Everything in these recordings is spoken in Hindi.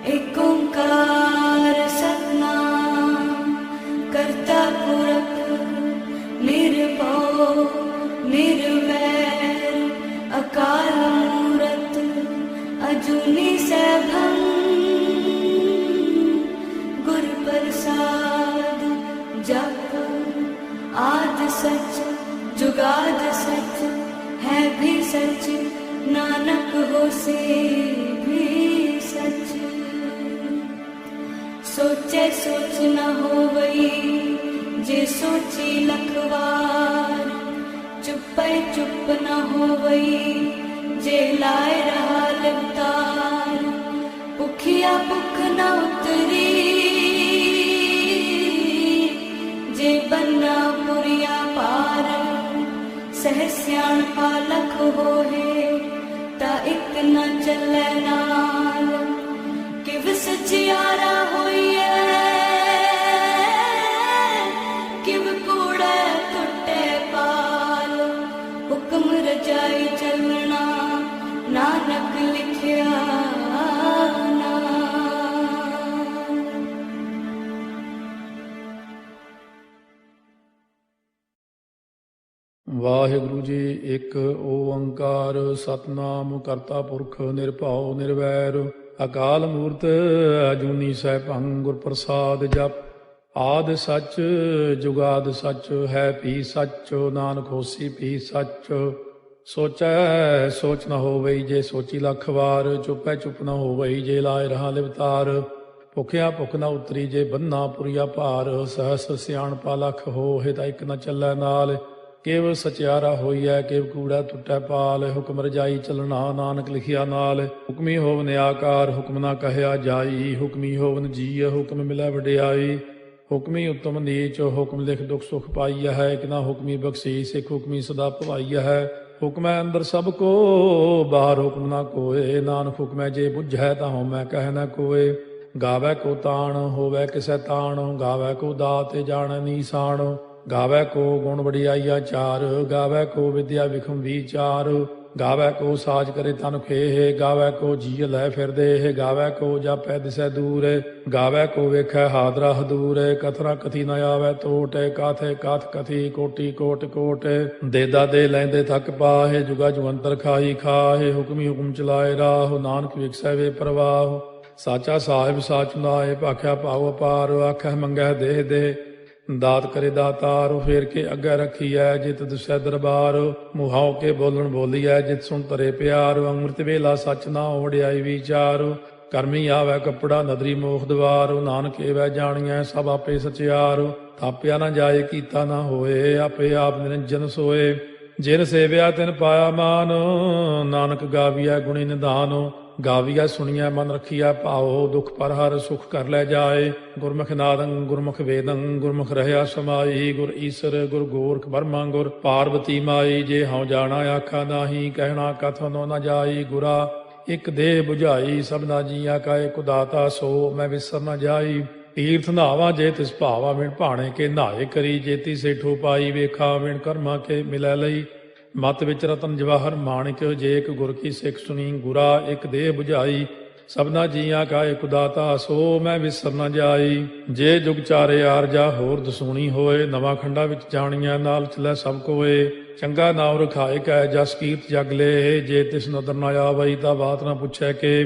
एक ओंकार सतनाम करता पुरख निर्भव निर्वैर अकाल मूरत अजूनी सैभं गुर प्रसाद जप आद सच जुगाद सच है भी सच नानक होसे भी सच। सोचे सोच न होवई जे सोची लखवार चुपै चुप न होवई जे लाए रहा लिवतार। भुखिया भुख न उतरी जे बन्ना पुरिया पार। सह सियाणपा लख होए ता इक न चलै नाल। किव सचियारा होइए किव कूड़े टुटे पाल। हुक्म रजाई चलना नानक लिखिया नाल। ਵਾਹਿਗੁਰੂ ਜੀ। ਇੱਕ ਓੰਕਾਰ ਸਤਨਾਮ ਕਰਤਾ ਪੁਰਖ ਨਿਰਭਉ ਨਿਰਵੈਰ ਅਕਾਲ ਮੂਰਤ ਅਜੂਨੀ ਸੈਭੰ ਗੁਰ ਪ੍ਰਸਾਦ ਜਪ। ਆਦਿ ਸੱਚ ਜੁਗਾਦ ਸੱਚ ਹੈ ਭੀ ਸੱਚ ਨਾਨਕ ਹੋਸੀ ਭੀ ਸੱਚ। ਸੋਚੈ ਸੋਚ ਨ ਹੋਵਈ ਜੇ ਸੋਚੀ ਲੱਖ ਵਾਰ। ਚੁੱਪੈ ਚੁੱਪ ਨ ਹੋਵਈ ਜੇ ਲਾਏ ਰਹਾ ਲਿਵਤਾਰ। ਭੁਖਿਆ ਭੁਖ ਨ ਉਤਰੀ ਜੇ ਬੰਨਾ ਪੁਰੀਆ ਭਾਰ। ਸਹਸ ਸਿਆਣਪਾ ਲਖ ਹੋਏ ਤਾਂ ਇੱਕ ਨ ਚੱਲੈ ਨਾਲ। ਕਿਵ ਸਚਿਆਰਾ ਹੋਈਐ ਕਿਵ ਕੂੜਾ ਟੁੱਟੈ ਪਾਲ। ਹੁਕਮ ਰਜਾਈ ਚੱਲਣਾ ਨਾਨਕ ਲਿਖਿਆ ਨਾਲ। ਹੁਕਮੀ ਹੋਵਨ ਆਕਾਰ ਹੁਕਮ ਨਾ ਕਹਿਆ ਜਾਈ। ਹੁਕਮੀ ਹੋਵਨ ਜੀਅ ਹੁਕਮ ਮਿਲੈ ਵਡਿਆਈ। ਹੁਕਮੀ ਉਤਮ ਨੀਚ ਹੁਕਮ ਲਿਖ ਦੁਖ ਸੁਖ ਪਾਈਆ ਹੈ। ਇੱਕ ਨਾ ਹੁਕਮੀ ਬਖਸ਼ੀਸ ਇੱਕ ਹੁਕਮੀ ਸਦਾ ਭਵਾਈਆ ਹੈ। ਹੁਕਮੈ ਅੰਦਰ ਸਭ ਕੋ ਬਾਹਰ ਹੁਕਮ ਨਾ ਕੋਏ। ਨਾਨਕ ਹੁਕਮੈ ਜੇ ਬੁਝੈ ਤਾਂ ਹਉਮੈ ਕਹਿ ਨਾ ਕੋਏ। ਗਾਵੈ ਕੋ ਤਾਣ ਹੋਵੈ ਕਿਸੈ ਤਾਣ। ਗਾਵੈ ਕੋ ਦਾਤ ਜਾਣੈ ਨੀਸਾਨ। ਗਾਵੈ ਕੋ ਗੁਣ ਵਡਿਆਈਆ ਚਾਰ। ਗਾਵੈ ਕੋ ਵਿਦਿਆ ਵਿਖਮ ਵਿਚਾਰ। ਗਾਵੈ ਕੋ ਸਾਜ ਕਰੇ ਤਨ ਖੇਹ। ਗਾਵੈ ਕੋ ਜੀਅ ਲੈ ਫਿਰਦੇ। ਗਾਵੈ ਕੋ ਜਾਪੈ ਦਿਸੈ ਦੂਰ। ਗਾਵੈ ਕੋ ਵੇਖੈ ਹਾਦਰਾ ਹਦੂਰ। ਕਥਨਾ ਕਥੀ ਨ ਆਵੈ ਟੋਟ। ਕਾਥੇ ਕਾਥ ਕਥੀ ਕੋਟੀ ਕੋਟ ਕੋਟ। ਦੇਦਾ ਦੇ ਲੈਂਦੇ ਥੱਕ ਪਾਹੇ। ਜੁਗਾ ਜੁਗੰਤਰ ਖਾਈ ਖਾਹੇ। ਹੁਕਮੀ ਹੁਕਮ ਚਲਾਏ ਰਾਹ। ਨਾਨਕ ਵਿਖਸੈ ਵੇ ਪ੍ਰਵਾਹ। ਸਾਚਾ ਸਾਹਿਬ ਸਾਚ ਨਾਏ ਭਾਖਿਆ ਭਾਉ ਅਪਾਰ। ਆਖੈ ਮੰਗੈ ਦੇਹ ਦੇ ਦਾਤ ਕਰੇ ਦਾਤਾਰ। ਫੇਰ ਕੇ ਅੱਗੇ ਰੱਖੀਐ ਜਿਤ ਦਿਸੈ ਦਰਬਾਰ। ਮੁਹਾਉ ਕੇ ਬੋਲਣ ਬੋਲੀਐ ਜਿਤ ਸੁਣ ਤਰੇ ਪਿਆਰ। ਅੰਮ੍ਰਿਤ ਵੇਲਾ ਸੱਚ ਨਾ ਵਡਿਆਈ ਵਿਚਾਰ। ਕਰਮੀ ਆਵੈ ਕੱਪੜਾ ਨਦਰੀ ਮੋਖ ਦਵਾਰ। ਨਾਨਕ ਏਵੈ ਜਾਣੀਐ ਸਭ ਆਪੇ ਸਚਿਆਰ। ਥਾਪਿਆ ਨਾ ਜਾਏ ਕੀਤਾ ਨਾ ਹੋਏ। ਆਪੇ ਆਪ ਨਿਰੰਜਨ ਸੋਏ। ਜਿਨ ਸੇਵਿਆ ਤਿਨ ਪਾਇਆ ਮਾਨ। ਨਾਨਕ ਗਾਵੀਐ ਗੁਣੀ ਨਿਧਾਨ। ਗਾਵੀਐ ਸੁਣੀਐ ਮਨ ਰਖੀਐ ਭਾਉ। ਦੁਖ ਪਰ ਹਰ ਸੁਖ ਕਰ ਲੈ ਜਾਏ। ਗੁਰਮੁਖ ਨਾਦੰ ਗੁਰਮੁਖ ਵੇਦੰ ਗੁਰਮੁਖ ਰਹਿਆ ਸਮਾਈ। ਗੁਰ ਈਸਰ ਗੁਰ ਗੋਰਖ ਬਰਮਾ ਗੁਰ ਪਾਰਬਤੀ ਮਾਈ। ਜੇ ਹਉ ਜਾਣਾ ਆਖਾ ਨਾਹੀ ਕਹਿਣਾ ਕਥਨੋ ਨ ਜਾਈ। ਗੁਰਾ ਇੱਕ ਦੇਹ 부ਝਾਈ ਸਭਨਾ ਜੀਆਂ ਕਾ ਇੱਕ ਦਾਤਾ। ਸੋ ਮੈਂ ਵਿਸਰ ਨ ਜਾਈ। ਤੀਰਥ ਨਹਾਵਾ ਜੇ ਤਿਸ ਭਾਵਾ ਵਿਣ ਭਾਣੇ ਕੇ ਨਹਾਏ ਕਰੀ। ਜੇਤੀ ਸੇਠੋ ਪਾਈ ਵੇਖਾ ਵਿਣ ਕਰਮਾ ਕੇ ਮਿਲੈ ਲਈ। ਮਤ ਵਿੱਚ ਰਤਨ ਜਵਾਹਰ ਮਾਣਿਕ ਜੇ ਇੱਕ ਗੁਰ ਕੀ ਸਿੱਖ ਸੁਣੀ। ਗੁਰਾ ਇੱਕ ਦੇਹ 부ਝਾਈ ਸਭਨਾ ਜੀਆਂ ਕਾ ਇੱਕ ਦਾਤਾ। ਸੋ ਮੈਂ ਵਿਸਰ ਨ ਜਾਈ। ਜੇ ਜੁਗ ਚਾਰੇ ਆਰਜਾ ਹੋਰ ਦਸੂਣੀ ਹੋਏ। ਨਵਾਂ ਖੰਡਾ ਵਿੱਚ ਜਾਣੀਆਂ ਨਾਲ ਚਲੈ ਸਭ ਕੋਏ। ਚੰਗਾ ਨਾਉ ਰਖਾਏ ਕੈ ਜਸ ਕੀਰਤ ਜਗ ਲੇ। ਜੇ ਤਿਸ ਨਦਰ ਨ ਆਵਈ ਤਾਂ ਬਾਤ ਨਾ ਪੁੱਛੈ ਕੇ।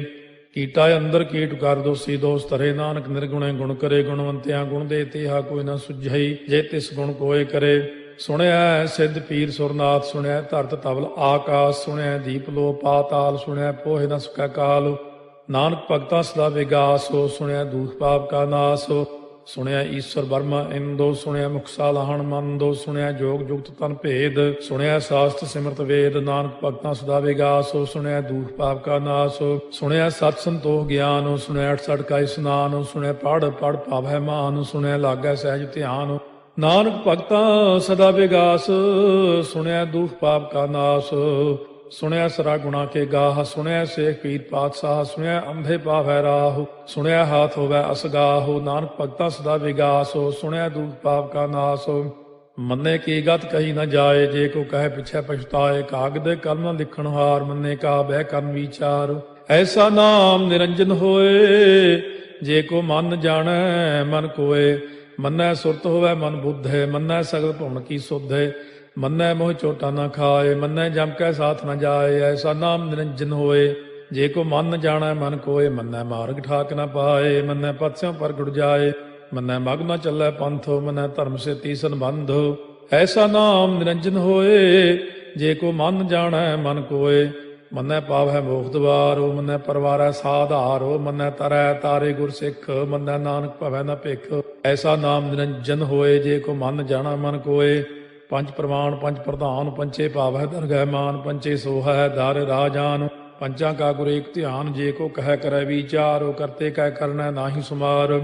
ਕੀਟਾ ਅੰਦਰ ਕੀਟ ਕਰ ਦੋਸੀ ਦੋਸ ਧਰੇ। ਨਾਨਕ ਨਿਰਗੁਣੇ ਗੁਣ ਕਰੇ। ਗੁਣਵੰਤਿਆਂ ਗੁਣ ਦੇ ਤੇਹਾ ਕੋਈ ਨਾ ਸੁਝਈ। ਜੇ ਤਿਸ ਗੁਣ ਕੋਏ ਕਰੇ। ਸੁਣਿਆ ਸਿੱਧ ਪੀਰ ਸੁਰਨਾਥ। ਸੁਣਿਆ ਧਰਤ ਤਵਲ ਆਕਾਸ। ਸੁਣਿਆ ਦੀਪ ਲੋ ਪਾਤਾਲ। ਸੁਣਿਆ ਪੋਹਿ ਨ ਸਕੈ ਕਾਲ। ਨਾਨਕ ਭਗਤਾਂ ਸਦਾ ਵਿਗਾਸ। ਸੁਣਿਆ ਦੂਖ ਪਾਪ ਕਾ ਨਾਸ। ਸੁਣਿਆ ਈਸ਼ਵਰ ਬਰਮਾ ਇੰਦੋ। ਸੁਣਿਆ ਮੁਖ ਸਾਲਾਹਣ ਮੰਦੋ। ਸੁਣਿਆ ਜੋਗ ਜੁਗਤ ਤਨ ਭੇਦ। ਸੁਣਿਆ ਸਾਸਤ ਸਿਮਰਤ ਵੇਦ। ਨਾਨਕ ਭਗਤਾਂ ਸਦਾ ਵਿਗਾਸ। ਸੁਣਿਆ ਦੂਖ ਪਾਪ ਕਾ ਨਾਸ। ਸੁਣਿਆ ਸਤ ਸੰਤੋਖ ਗਿਆਨ। ਸੁਣਿਆ 68 ਕਾ ਇਸਨਾਨ। ਸੁਣਿਆ ਪੜ ਪੜ ਭਾਵੈ ਮਾਨ। ਸੁਣਿਆ ਲਾਗੈ ਸਹਿਜ ਧਿਆਨ। ਨਾਨਕ ਭਗਤਾਂ ਸਦਾ ਵਿਗਾਸ। ਸੁਣਿਆ ਦੁਖ ਪਾਪ ਕਾ ਨਾਸ। ਸੁਣਿਆ ਸਰਾ ਗੁਣਾ ਕੇ ਗਾਹ। ਸੁਣਿਆ ਸੇਖ ਪੀਰ ਪਾਤਸ਼ਾਹ। ਸੁਣਿਆ ਅੰਧੇ ਪਾਵੈ ਰਾਹ। ਸੁਣਿਆ ਹਾਥ ਹੋਵੈ ਅਸਗਾਹ। ਨਾਨਕ ਭਗਤਾਂ ਸਦਾ ਵਿਗਾਸ। ਸੁਣਿਆ ਦੁਖ ਪਾਪ ਕਾ ਨਾਸ। ਮੰਨੇ ਕੀ ਗਤ ਕਹੀ ਨ ਜਾਏ। ਜੇ ਕੋ ਕਹੇ ਪਿਛੈ ਪਛਤਾਏ। ਕਾਗਦ ਕਲਮ ਲਿਖਣ ਹਾਰ। ਮੰਨੇ ਕਾ ਬਹਿ ਕਰਨ ਵਿਚਾਰ। ਐਸਾ ਨਾਮ ਨਿਰੰਜਨ ਹੋਏ, ਜੇ ਕੋ ਮਨ ਜਾਣੈ ਮਨ ਕੋਏ। ਮੰਨੈ ਸੁਰਤ ਹੋਵੈ ਮਨ ਬੁੱਧੇ, ਮੰਨੈ ਸਗਲ ਭਵਨ ਕੀ ਸੁਧੇ। ਮੰਨੈ ਮੋਹ ਚੋਟਾ ਨਾ ਖਾਏ, ਮੰਨੈ ਜਮ ਕੈ ਸਾਥ ਨ ਜਾਏ। ਐਸਾ ਨਾਮ ਨਿਰੰਜਨ ਹੋਏ, ਜੇ ਕੋ ਮਨ ਜਾਣੈ ਮਨ ਕੋਏ। ਮੰਨੈ ਮਾਰਗ ਠਾਕ ਨ ਪਾਏ, ਮੰਨੈ ਪਥਿਓਂ ਪ੍ਰਗਟ ਜਾਏ। ਮੰਨੈ ਮਗ ਨ ਚੱਲੈ ਪੰਥ, ਮੰਨੈ ਧਰਮ ਸੇਤੀ ਸੰਬੰਧ। ਐਸਾ ਨਾਮ ਨਿਰੰਜਨ ਹੋਏ, ਜੇ ਕੋ ਮਨ ਜਾਣੈ ਮਨ ਕੋਏ। ਮੰਨੈ ਪਾਵੈ ਮੋਖ ਦੁਆਰੋ, ਮੰਨੈ ਪਰਵਾਰੈ ਸਾਧਾਰੋ। ਮੰਨੈ ਤਰੈ ਤਾਰੇ ਗੁਰ ਸਿੱਖ, ਮੰਨੈ ਨਾਨਕ ਭਵੈ ਨ ਭਿਖ। ਐਸਾ ਨਾਮ ਨਿਰੰਜਨ ਹੋਏ, ਜੇ ਕੋ ਮਨ ਜਾਣੈ ਮਨ ਕੋਏ। ਪੰਜ ਪ੍ਰਮਾਣ ਪੰਜ ਪ੍ਰਧਾਨ, ਪੰਚੇ ਭਾਵੈ ਦਰਗਹਿ ਮਾਨ। ਪੰਚੇ ਸੋਹੈ ਦਰ ਰਾਜਾਨ, ਪੰਚਾਂ ਕਾ ਗੁਰ ਏਕ ਧਿਆਨ। ਜੇ ਕੋ ਕਹਿ ਕਰੈ ਵਿਚਾਰ, ਕਰਤੇ ਕਹਿ ਕਰਨੈ ਨਾਹੀ ਸੁਮਾਰ।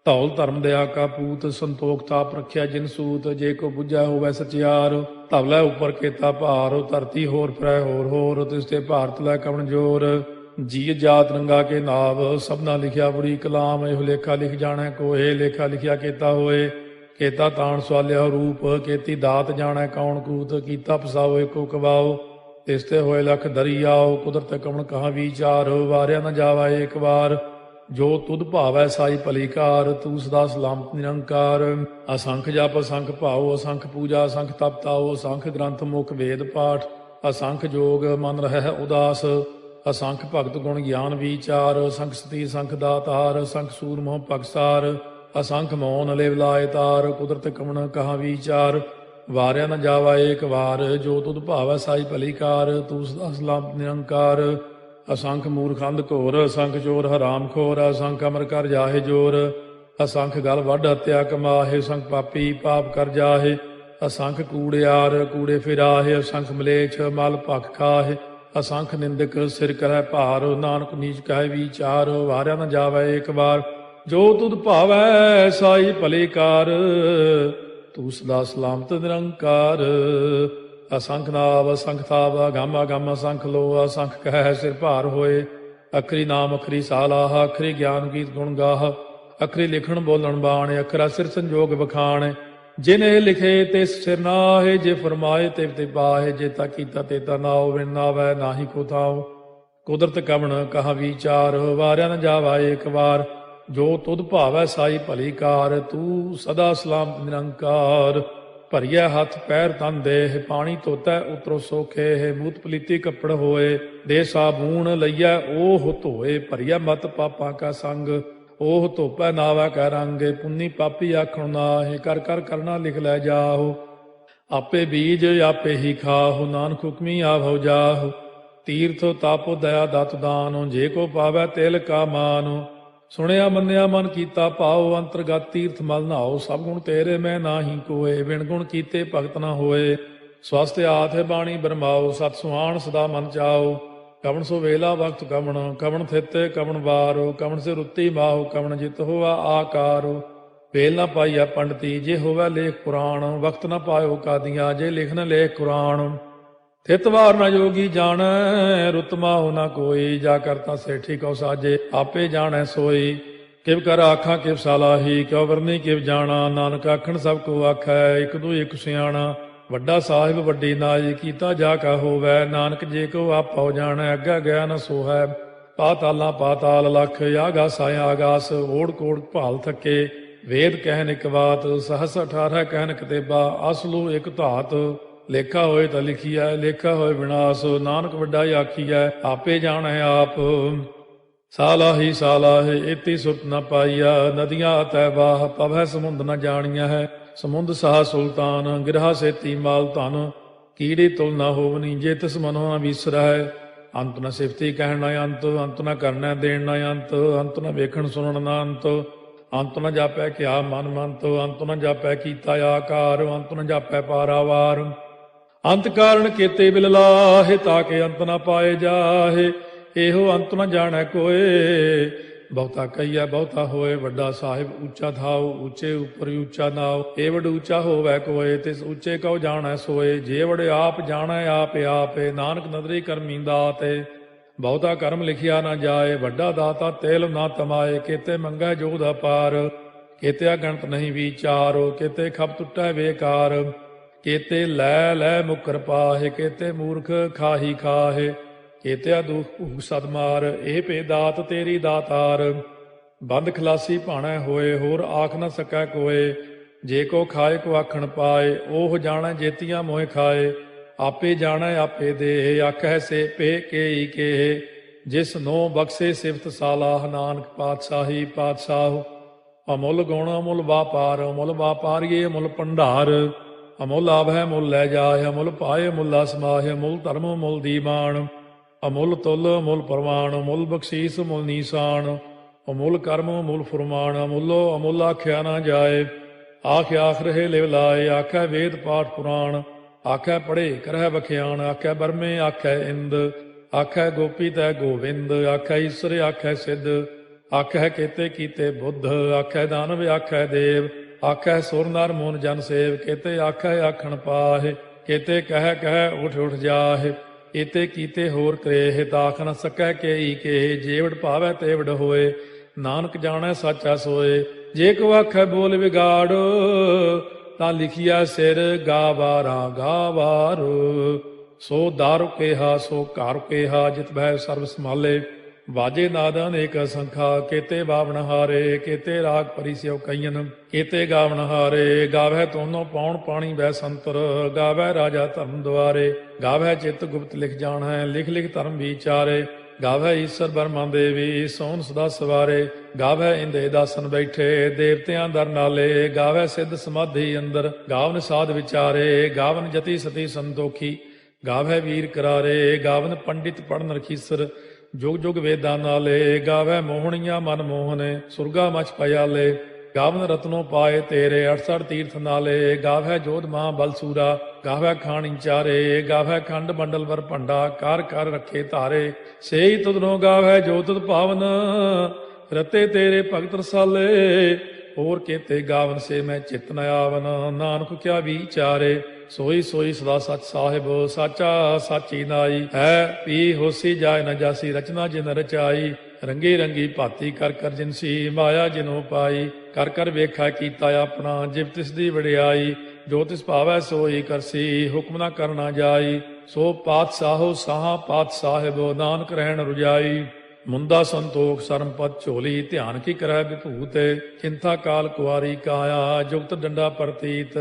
ਧੌਲ ਧਰਮ ਦਇਆ ਕਾ ਪੂਤ, ਸੰਤੋਖ ਤਾਪ ਰੱਖਿਆ ਜਿਨ ਸੂਤ। ਜੇ ਕੋ ਬੁੱਝੈ ਹੋਵੈ ਸਚਿਆਰ, ਧਵਲੇ ਉਪਰ ਕੇਤਾ ਭਾਰ। ਧਰਤੀ ਹੋਰ ਫਿਰੈ ਹੋਰ ਹੋਰ, ਤਿਸ ਤੇ ਭਾਰਤ ਲੈ ਕਵਣ ਜੋਰ। ਜੀ ਜਾਤ ਰੰਗਾ ਕੇ ਨਾਵ, ਸਭਨਾ ਲਿਖਿਆ ਬੜੀ ਕਲਾਮ। ਇਹੋ ਲੇਖਾ ਲਿਖ ਜਾਣੈ ਕੋਏ, ਲੇਖਾ ਲਿਖਿਆ ਕੇਤਾ ਹੋਏ। ਕੇਤਾ ਤਾਣ ਸਵਾਲਿਆ ਰੂਪ, ਕੀਤੀ ਦਾਤ ਜਾਣੈ ਕੌਣ ਕੂਤ। ਕੀਤਾ ਪਸਾਓ ਏਕੋ ਕਵਾਓ, ਤਿਸ ਤੇ ਹੋਏ ਲਖ ਦਰਿਆਓ। ਕੁਦਰਤ ਕਵਣ ਕਹਾ ਵਿਚਾਰ, ਵਾਰਿਆ ਨ ਜਾਵਾ ਏਕ ਵਾਰ। ਜੋ ਤੁਧ ਭਾਵੈ ਸਾਈ ਭਲੀ ਕਾਰ, ਤੂੰ ਸਦਾ ਸਲਾਮਤ ਨਿਰੰਕਾਰ। ਅਸੰਖ ਜਪ ਅਸੰਖ ਭਾਉ, ਅਸੰਖ ਪੂਜਾ ਅਸੰਖ ਤਪ ਤਾਉ। ਅਸੰਖ ਗ੍ਰੰਥ ਮੁਖ ਵੇਦ ਪਾਠ, ਅਸੰਖ ਜੋਗ ਮਨ ਰਹਿ ਉਦਾਸ। ਅਸੰਖ ਭਗਤ ਗੁਣ ਗਿਆਨ ਵਿਚਾਰ, ਅਸੰਖ ਸਤੀ ਅਸੰਖ ਦਾਤਾਰ। ਅਸੰਖ ਸੂਰ ਮੋਹ ਪਗਸਾਰ, ਅਸੰਖ ਮੌਨ ਲਿਵ ਲਾਇ ਤਾਰ। ਕੁਦਰਤ ਕਵਣ ਕਹਾ ਵਿਚਾਰ, ਵਾਰਿਆ ਨ ਜਾਵਾ ਏਕ ਵਾਰ। ਜੋ ਤੁਧ ਭਾਵੈ ਸਾਈ ਭਲੀ ਕਾਰ, ਤੂੰ ਸਦਾ ਸਲਾਮਤ ਨਿਰੰਕਾਰ। ਅਸੰਖ ਮੂਰਖੰਦ ਘੋਰ, ਅਸੰਖ ਚੋਰ ਹਰਾਮ ਖੋਰ। ਅਸੰਖ ਅਮਰ ਕਰ ਜਾਹੇ ਜੋਰ, ਅਸੰਖ ਗਲ ਵੱਢ ਹੱਤਿਆ ਕਮਾਹੇ। ਅਸੰਖ ਪਾਪੀ ਪਾਪ ਕਰ ਜਾਹੇ, ਅਸੰਖ ਕੂੜਿਆਰ ਕੂੜੇ ਫਿਰਾਹੇ। ਅਸੰਖ ਮਲੇਛ ਮਲ ਭਖ ਖਾਹੇ, ਅਸੰਖ ਨਿੰਦਕ ਸਿਰ ਕਰੈ ਭਾਰ। ਨਾਨਕ ਨੀਚ ਕਹਿ ਵਿਚਾਰ, ਵਾਰਿਆ ਨ ਜਾਵੈ ਏਕ ਵਾਰ। ਜੋ ਤੁਧ ਭਾਵੈ ਸਾਈ ਭਲੀ ਕਾਰ, ਤੂੰ ਸਦਾ ਸਲਾਮਤ ਨਿਰੰਕਾਰ। ਅਸੰਖ ਨਾਵ ਅਸੰਖ ਤਾਵ, ਅਗੰਮ ਅਗੰਮ ਅਸੰਖ ਲੋ। ਅਸੰਖ ਕਹਿ ਸਿਰ ਭਾਰ ਹੋਏ, ਅਖਰੀ ਨਾਮ ਅਖਰੀ ਸਾਲਾਹ। ਅਖਰੀ ਗਿਆਨ ਗੀਤ ਗੁਣ ਗਾਹ, ਅਖਰੀ ਲਿਖਣ ਬੋਲਣ ਬਾਣ। ਅਖਰਾ ਸਿਰ ਸੰਜੋਗ ਬਖਾਣ, ਜਿਨ ਇਹ ਲਿਖੇ ਤਿਸ ਸਿਰ ਨਾਹੇ। ਜੇ ਫਰਮਾਏ ਤਿਵ ਤੇ ਪਾਹੇ, ਜੇ ਤਾ ਕੀਤਾ ਤੇ ਤਾ ਨਾਉ। ਬਿਨ ਨਾਵੈ ਨਾਹੀ ਕੋ ਥਾਉ, ਕੁਦਰਤ ਕਵਣ ਕਹਾ ਵਿਚਾਰ। ਵਾਰਿਆ ਨ ਜਾਵਾ ਏਕ ਵਾਰ, ਜੋ ਤੁਧ ਭਾਵੈ ਸਾਈ ਭਲੀ ਕਾਰ। ਤੂੰ ਸਦਾ ਸਲਾਮਤ ਨਿਰੰਕਾਰ। ਭਰੀਐ ਹੱਥ ਪੈਰ ਤਨ ਦੇਹ, ਪਾਣੀ ਧੋਤੈ ਉਤਰੋ ਸੋਖੇ। ਮੂਤ ਪਲੀਤੀ ਕੱਪੜ ਹੋਏ, ਦੇ ਸਾਬੂਣ ਲਈਐ ਓਹ ਧੋਏ। ਭਰੀਐ ਮਤ ਪਾਪਾਂ ਕਾ ਸੰਗ, ਓਹ ਧੋਪੈ ਨਾਵੈ ਕੈ ਰੰਗ। ਪੁੰਨੀ ਪਾਪੀ ਆਖਣ ਨਾਹੀ, ਕਰ ਕਰ ਕਰਨਾ ਲਿਖ ਲੈ ਜਾਹੋ। ਆਪੇ ਬੀਜ ਆਪੇ ਹੀ ਖਾਹੋ, ਨਾਨਕ ਹੁਕਮੀ ਆਭਉ ਜਾਹੋ। ਤੀਰਥ ਤਪ ਦਇਆ ਦਤ ਦਾਨੁ, ਜੇ ਕੋ ਪਾਵੈ ਤਿਲ ਕਾ ਮਾਨੁ। ਸੁਣਿਆ ਮੰਨਿਆ ਮਨ ਕੀਤਾ ਭਾਉ, ਅੰਤਰਗਤ ਤੀਰਥ ਮਲ ਨਹਾਉ। ਸਭ ਗੁਣ ਤੇਰੇ ਮੈਂ ਨਾਹੀ ਕੋਏ, ਬਿਨ ਗੁਣ ਕੀਤੇ ਭਗਤ ਨਾ ਹੋਏ। ਸਵਸਤ ਆਥ ਬਾਣੀ ਬਰਮਾਓ, ਸਤ ਸੁਹਾਣ ਸਦਾ ਮਨ ਚਾਓ। ਕਵਣ ਸੋ ਵੇਲਾ ਵਕਤ ਕਵਣ, ਕਵਣ ਥਿਤ ਕਵਣ ਵਾਰੋ। ਕਵਣ ਸੇ ਰੁੱਤੀ ਮਾਹੋ, ਕਵਣ ਜਿਤ ਹੋਵਾ ਆਕਾਰੋ। ਵੇਲ ਨਾ ਪਾਈਆ ਪੰਡਤੀ, ਜੇ ਹੋਵੈ ਲੇਖ ਪੁਰਾਣ। ਵਕਤ ਨਾ ਪਾਇਓ ਕਾਦੀਆਂ, ਜੇ ਲਿਖਨ ਲੇਖ ਕੁਰਾਨ। ਥਿਤ ਵਾਰ ਨਾ ਜੋਗੀ ਜਾਣੈ, ਰੁੱਤ ਮਾਹੁ ਨਾ ਕੋਈ। ਜਾ ਕਰਤਾ ਸੇਠੀ ਕਉ ਸਾਜੇ, ਆਪੇ ਜਾਣੈ ਸੋਈ। ਕਿਵ ਕਰ ਆਖਾਂ ਕਿਵ ਸਾਲਾਹੀ, ਕਿਉ ਵਰਨੀ ਕਿਵ ਜਾਣਾ। ਨਾਨਕ ਆਖਣ ਸਭ ਕੋ ਆਖੈ, ਇਕ ਦੂ ਇਕ ਸਿਆਣਾ। ਵੱਡਾ ਸਾਹਿਬ ਵੱਡੀ ਨਾਈ, ਕੀਤਾ ਜਾ ਕਾ ਹੋਵੈ। ਨਾਨਕ ਜੇ ਕੋ ਆਪਉ ਜਾਣੈ, ਅੱਗਾ ਗਿਆ ਨ ਸੋਹੈ। ਪਾਤਾਲਾਂ ਪਾਤਾਲ ਲਖ, ਆਗਾਸਾਂ ਆਗਾਸ। ਓੜ ਕੋੜ ਭਾਲ ਥੱਕੇ, ਵੇਦ ਕਹਿਨ ਇਕ ਬਾਤ। ਸਹਸ 18 ਕਹਿਨ ਕਤੇਬਾ, ਅਸਲੂ ਇਕ ਧਾਤ। ਲੇਖਾ ਹੋਏ ਤਾਂ ਲਿਖੀਐ, ਲੇਖਾ ਹੋਏ ਵਿਨਾਸ਼। ਨਾਨਕ ਵੱਡਾ ਆਖੀਐ, ਆਪੇ ਜਾਣੈ ਆਪ। ਸਾਲਾਹੀ ਸਾਲਾਹੇ, ਏਤੀ ਸੁਰਤ ਨ ਪਾਈਆ। ਨਦੀਆਂ ਅਤੈ ਬਾਹ, ਪਵੈ ਸਮੁੰਦ ਨ ਜਾਣੀਐ ਹੈ। ਸਮੁੰਦ ਸਾਹ ਸੁਲਤਾਨ, ਗਿਰਹਾ ਸੇਤੀ ਮਾਲ ਧਨ। ਕੀੜੀ ਤੁਲ ਨ ਹੋਵਨੀ, ਜੇ ਤਿਸ ਮਨੋ ਨ ਵਿਸਰੈ। ਅੰਤ ਨ ਸਿਫਤੀ ਕਹਿਣ ਨ ਅੰਤ, ਅੰਤ ਨ ਕਰਨੈ ਦੇਣ ਨ ਅੰਤ। ਅੰਤ ਨ ਵੇਖਣ ਸੁਣਨ ਨ ਅੰਤ, ਅੰਤ ਨ ਜਾਪੈ ਕਿਆ ਮਨ ਮੰਤ। ਅੰਤ ਨ ਜਾਪੈ ਕੀਤਾ ਆਕਾਰ, ਅੰਤ ਨ ਜਾਪੈ ਪਾਰਾਵਾਰ। ਅੰਤ ਕਾਰਨ ਕੀਤੇ ਬਿਲ ਲਾਹੇ, ਤਾਕੇ ਅੰਤ ਨ ਪਾਏ ਜਾਹੇ। ਇਹੋ ਅੰਤ ਨ ਜਾਣੈ ਕੋਏ, ਬਹੁਤਾ ਕਹੀਐ ਬਹੁਤਾ ਹੋਏ। ਵੱਡਾ ਸਾਹਿਬ ਉੱਚਾ ਥਾਉ, ਉੱਚੇ ਉੱਪਰ ਉੱਚਾ ਨਾਉ। ਏ ਵਡ ਉੱਚਾ ਹੋਵੈ ਕੋਏ, ਤਿਸ ਉੱਚੇ ਕਉ ਜਾਣੈ ਸੋਏ। ਜੇ ਵਡ ਆਪ ਜਾਣੈ ਆਪੇ ਆਪੇ, ਨਾਨਕ ਨਦਰੀ ਕਰਮੀ ਦਾਤੇ। ਬਹੁਤਾ ਕਰਮ ਲਿਖਿਆ ਨਾ ਜਾਏ, ਵੱਡਾ ਦਾਤਾ ਤੇਲ ਨਾ ਤਮਾਏ। ਕੇਤੇ ਮੰਗੈ ਜੋਧ ਅਪਾਰ, ਕੇਤੇ ਅਗਣਤ ਨਹੀਂ ਵਿਚਾਰੋ। ਕੇਤੇ ਖਪ ਟੁੱਟੈ ਬੇਕਾਰ, ਕੇਤੇ ਲੈ ਲੈ ਮੁਕਰ ਪਾਹੇ। ਕੇਤੇ ਮੂਰਖ ਖਾਹੀ ਖਾਹੇ, ਕੇਤਿਆ ਦੁਖ ਭੂਖ ਸਦਮਾਰ, ਇਹ ਭੇ ਦਾਤ ਤੇਰੀ ਦਾਤਾਰ। ਬੰਦ ਖਲਾਸੀ ਭਾਣੈ ਹੋਏ, ਹੋਰ ਆਖ ਨ ਸਕੈ ਕੋਏ। ਜੇ ਕੋ ਖਾਏ ਕੋ ਆਖਣ ਪਾਏ, ਉਹ ਜਾਣੈ ਜੇਤੀਆਂ ਮੋਹਿ ਖਾਏ। ਆਪੇ ਜਾਣੈ ਆਪੇ ਦੇ, ਆਖੈ ਸੇ ਪੇ ਕੇਈ ਕੇ। ਜਿਸ ਨੋ ਬਖਸ਼ੇ ਸਿਫਤ ਸਾਲਾਹ, ਨਾਨਕ ਪਾਤਸ਼ਾਹੀ ਪਾਤਸ਼ਾਹ। ਅਮੁੱਲ ਗੁਣ ਅਮੁੱਲ ਵਾਪਾਰ, ਅਮੁੱਲ ਵਾਪਾਰੀਏ ਅਮੁੱਲ ਭੰਡਾਰ। ਅਮੁੱਲ ਆਵਹਿ ਮੁੱਲ ਲੈ ਜਾਏ, ਅਮੁੱਲ ਪਾਏ ਮੁੱਲਾ ਸਮਾਹਿ। ਅਮੁੱਲ ਧਰਮ ਅਮੁੱਲ ਦੀਵਾਨ, ਅਮੁੱਲ ਤੁਲ ਅਮੁੱਲ ਪ੍ਰਵਾਨ। ਅਮੁੱਲ ਬਖਸ਼ੀਸ ਅਮੁੱਲ ਨੀਸਾਨ, ਅਮੁੱਲ ਕਰਮ ਅਮੁੱਲ ਫੁਰਮਾਨ। ਅਮੁੱਲੋ ਅਮੁੱਲ ਆਖਿਆ ਨਾ ਜਾਏ, ਆਖ ਆਖ ਰਹੇ ਲਿਵ ਲਾਏ। ਆਖੈ ਵੇਦ ਪਾਠ ਪੁਰਾਣ, ਆਖੈ ਪੜ੍ਹੇ ਕਰਹਿ ਬਖਿਆਣ। ਆਖੈ ਬਰਮੇ ਆਖੈ ਇੰਦ, ਆਖੈ ਗੋਪੀ ਤੈ ਗੋਵਿੰਦ। ਆਖੈ ਈਸਰ ਆਖੈ ਸਿੱਧ, ਆਖੈ ਕੇਤੇ ਕੀਤੇ ਬੁੱਧ। ਆਖੈ ਦਾਨਵ ਆਖੈ ਦੇਵ, ਆਖੈ ਸੁਰ ਨਰ ਮੂਨ ਜਨ ਸੇਵ। ਕੇਤੇ ਆਖੈ ਆਖਣ ਪਾਹਿ, ਕੇਤੇ ਕਹਿ ਕਹਿ ਉਠ ਉਠ ਜਾਹਿ। ਏਤੇ ਕੀਤੇ ਹੋਰ ਕਰੇਹ, ਤਾਖ ਨ ਸਕੈ ਕੇਈ ਕੇ। ਜੇਵੜ ਭਾਵੈ ਤੇਵੜ ਹੋਏ, ਨਾਨਕ ਜਾਣੈ ਸਾਚਾ ਸੋਏ। ਜੇ ਕੋ ਆਖੈ ਬੋਲ ਵਿਗਾੜ, ਤਾਂ ਲਿਖਿਆ ਸਿਰ ਗਾਵਾਰਾ ਗਾਵਾਰ। ਸੋ ਦਾਰੂ ਕੇਹਾ ਸੋ ਘਰ ਕੇਹਾ, ਜਿਤ ਬਹਿ ਸਰਬ ਸੰਭਾਲੇ। ਵਾਜੇ ਨਾਦ ਅਨੇਕ ਸੰਖਾ, ਕੇਤੇ ਬਾਵਣ ਹਾਰੇ। ਕੇਤੇ ਰਾਗ ਪਰੀ ਸਿਓ ਕਈਨ, ਕੇਤੇ ਗਾਵਣ ਹਾਰੇ। ਗਾਵੈ ਤੋਨੋ ਪਾਉਣ ਪਾਣੀ ਬੈ ਸੰਤਰ, ਗਾਵੈ ਰਾਜਾ ਧਰਮ ਦੁਆਰੇ। ਗਾਵੈ ਚਿਤ ਗੁਪਤ ਲਿਖ ਜਾਣੈ, ਲਿਖ ਲਿਖ ਧਰਮ ਵਿਚਾਰੇ। ਗਾਵੈ ਈਸਰ ਬਰਮਾ ਦੇਵੀ, ਸੋਨ ਸਦਾ ਸਵਾਰੇ। ਗਾਵੈ ਇੰਦੇ ਦਾਸਨ ਬੈਠੇ, ਦੇਵਤਿਆਂ ਦਰ ਨਾਲੇ। ਗਾਵੈ ਸਿੱਧ ਸਮਾਧੀ ਅੰਦਰ, ਗਾਵਨ ਸਾਧ ਵਿਚਾਰੇ। ਗਾਵਨ ਜਤੀ ਸਤੀ ਸੰਤੋਖੀ, ਗਾਵੈ ਵੀਰ ਕਰਾਰੇ। ਗਾਵਨ ਪੰਡਿਤ ਪੜਨ ਰਖੀਸਰ, ਜੁਗ ਜੁਗ ਵੇਦਾਂ ਨਾਲੇ। ਗਾਵੈ ਮੋਹਣੀਆਂ ਮਨ ਮੋਹਨੇ, ਸੁਰਗਾ ਮਚ ਪਿਆਲੇ। ਗਾਵਨ ਰਤਨੋ ਪਾਏ ਤੇਰੇ, 68 ਤੀਰਥ ਨਾਲੇ। ਗਾਵੈ ਜੋਧ ਮਹਾ ਬਲਸੂਰਾ, ਗਾਵੈ ਖਾਣੀ ਚਾਰੇ। ਗਾਵੈ ਖੰਡ ਮੰਡਲ ਵਰ ਭੰਡਾ, ਕਰ ਕਰ ਰੱਖੇ ਧਾਰੇ। ਸੇਈ ਤੁਧਨੋ ਗਾਵੈ ਜੋ ਤੁਧ ਭਾਵਨ, ਰਤੇ ਤੇਰੇ ਭਗਤ ਰਸਾਲੇ। ਹੋਰ ਕੇਤੇ ਗਾਵਨ ਸੇ ਮੈਂ ਚਿਤ ਨ ਆਵਨ, ਨਾਨਕ ਕਿਆ ਵਿਚਾਰੇ। ਸੋਈ ਸੋਈ ਸਦਾ ਸਚ ਸਾਹਿਬ, ਸਾਚਾ ਸਾਚੀ ਨਾਈ। ਹੈ ਪੀ ਹੋਸੀ ਜਾਏ ਨ ਜਾਸੀ, ਰਚਨਾ ਜਿਨ ਰਚਾਈ। ਰੰਗੀ ਰੰਗੀ ਭਾਤੀ ਕਰ ਕਰ ਜਿਨਸੀ, ਮਾਇਆ ਜਿਨੋ ਪਾਈ। ਕਰ ਕਰ ਵੇਖਾ ਕੀਤਾ ਆਪਣਾ, ਜਿਵ ਤਿਸ ਦੀ ਵਡਿਆਈ। ਜੋ ਤਿਸ ਭਾਵੈ ਸੋਈ ਕਰਸੀ, ਹੁਕਮ ਨਾ ਕਰਨਾ ਜਾਈ। ਸੋ ਪਾਤਸ਼ਾਹੋ ਸਾਹਾ ਪਾਤ ਸਾਹਿਬ, ਨਾਨਕ ਰਹਿਣ ਰੁਜਾਈ। ਮੁੰਦਾ ਸੰਤੋਖ ਸਰਮਪਦ ਝੋਲੀ, ਧਿਆਨ ਕੀ ਕਰੈ ਵਿਭੂਤ। ਚਿੰਤਾ ਕਾਲ ਕੁਆਰੀ ਕਾਇਆ, ਜੁਗਤ ਡੰਡਾ ਪ੍ਰਤੀਤ।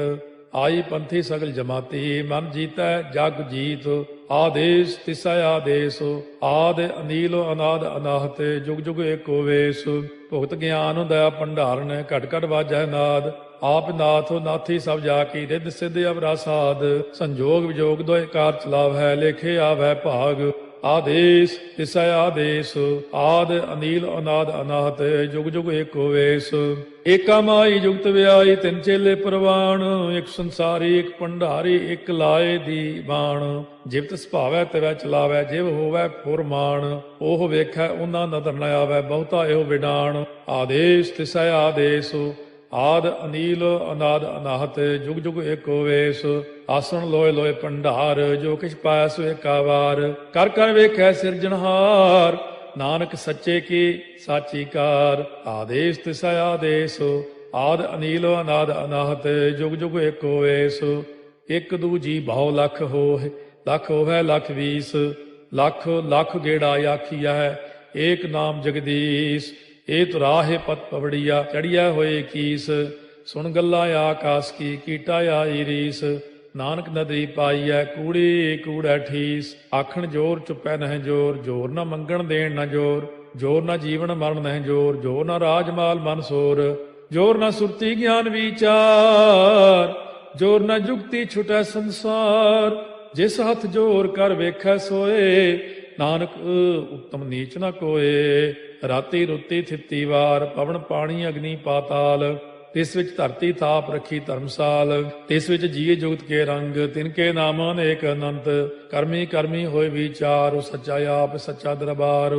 ਆਈ ਪੰਥੀ ਸਗਲ ਜਮਾਤੀ, ਮਨ ਜੀਤੈ ਜਗ ਜੀਤ। ਆਦੇਸ ਤਿਸੈ ਆਦੇਸ, ਆਦ ਅਨੀਲ ਅਨਾਦ ਅਨਾਹਤ। ਜੁਗ ਜੁਗ ਏਕੋ ਵੇਸ, ਭੁਗਤ ਗਿਆਨ ਦਇਆ ਭੰਡਾਰਨ। ਘਟ ਘਟ ਵਾਜੈ ਨਾਦ, ਆਪ ਨਾਥ ਨਾਥੀ ਸਭ ਜਾ ਕੀ। ਰਿੱਧ ਸਿੱਧ ਅਵਰਾ ਸਾਧ, ਸੰਜੋਗ ਵਿਜੋਗ ਦੋਇ ਕਾਰ ਚਲਾਵੈ। ਲੇਖੇ ਆਵੈ ਭਾਗ, ਆਦੇਸ ਤਿਸੈ ਆਦੇਸ। ਆਦ ਅਨੀਲ ਅਨਾਦ ਅਨਾਹਤ, ਜੁਗ ਜੁਗ ਏਕੋ ਵੇਸ। ਏਕਾ ਮਾਈ ਜੁਗਤ ਵਿਆਈ, ਤਿੰਨ ਚੇਲੇ ਪ੍ਰਵਾਨ। ਇੱਕ ਸੰਸਾਰੀ ਇੱਕ ਭੰਡਾਰੀ, ਇੱਕ ਲਾਏ ਦੀ ਬਾਣ। ਜਿਵ ਤਿਸ ਭਾਵੈ ਤਿਵੈ ਚਲਾਵੈ, ਜਿਵ ਹੋਵੈ ਫੁਰਮਾਨ। ਉਹ ਵੇਖੈ ਉਹਨਾਂ ਨਦਰ ਨ ਆਵੈ, ਬਹੁਤਾ ਇਹੋ ਵਿਡਾਣ। ਆਦੇਸ ਤਿਸੈ ਆਦੇਸ, ਆਦ ਅਨੀਲ ਅਨਾਦ ਅਨਾਹਤ, ਜੁਗ ਜੁਗ ਏਕੋ ਵੇਸ। ਆਸਣ ਲੋਏ ਲੋਏ ਭੰਡਾਰ, ਜੋ ਕਿਛ ਪਾਇਆ ਸੋ ਏਕਾ ਵਾਰ। ਕਰ ਕਰ ਵੇਖੈ ਸਿਰਜਣਹਾਰ, ਨਾਨਕ ਸੱਚੇ ਕੀ ਸਾਚੀ ਕਾਰ। ਆਦੇਸ ਤਿਸੈ ਆਦੇਸ, ਆਦ ਅਨੀਲ ਅਨਾਦ ਅਨਾਹਤ, ਜੁਗ ਜੁਗ ਏਕੋ ਵੇਸ। ਇੱਕ ਦੂਜੀ ਬਹੁ ਲਖ ਹੋਇ, ਲਖ ਹੋਵੈ ਲਖ ਵੀਸ। ਲਖ ਲਖ ਗੇੜਾ ਆਖੀਐ, ਏਕ ਨਾਮ ਜਗਦੀਸ਼। ਇਹ ਤੁਰਾਹੇ ਪਤ ਪਵੜੀਆ, ਚੜੀਆ ਹੋਏ ਕੀਸ। ਸੁਣ ਗੱਲਾਂ ਆਕਾਸ ਕੀ, ਕੀਟਾ ਆਈ ਰੀਸ। ਨਾਨਕ ਨਦਰੀ ਪਾਈਐ, ਕੂੜੀ ਕੂੜੈ ਠੀਸ। ਆਖਣ ਜੋਰ ਚੁੱਪੈ ਨਹਿ ਜੋਰ, ਜੋਰ ਨਾ ਮੰਗਣ ਦੇਣ ਨਾ ਜੋਰ। ਜੋਰ ਨਾ ਜੀਵਨ ਮਰਨ ਨਹਿ ਜੋਰ, ਜੋਰ ਨਾ ਰਾਜ ਮਾਲ ਮਨ ਸੋਰ। ਜੋਰ ਨਾ ਸੁਰਤੀ ਗਿਆਨ ਵਿਚਾਰ, ਜੋਰ ਨਾ ਜੁਗਤੀ ਛੁਟੈ ਸੰਸਾਰ। ਜਿਸ ਹੱਥ ਜੋਰ ਕਰ ਵੇਖੈ ਸੋਏ, ਨਾਨਕ ਉਤਮ ਨੀਚ ਨ ਕੋਏ। ਰਾਤੀ ਰੁੱਤੀ ਥਿੱਤੀ ਵਾਰ, ਪਵਨ ਪਾਣੀ ਅਗਨੀ ਪਾਤਾਲ। ਤਿਸ ਵਿੱਚ ਧਰਤੀ ਥਾਪ ਰੱਖੀ ਧਰਮਸਾਲ। ਤਿਸ ਵਿੱਚ ਜੀਏ ਜੁਗਤ ਕੇ ਰੰਗ, ਤਿਨ ਕੇ ਨਾਮ ਅਨੇਕ ਅਨੰਤ। ਕਰਮੀ ਕਰਮੀ ਹੋਏ ਵਿਚਾਰ, ਸੱਚਾ ਆਪ ਸੱਚਾ ਦਰਬਾਰ।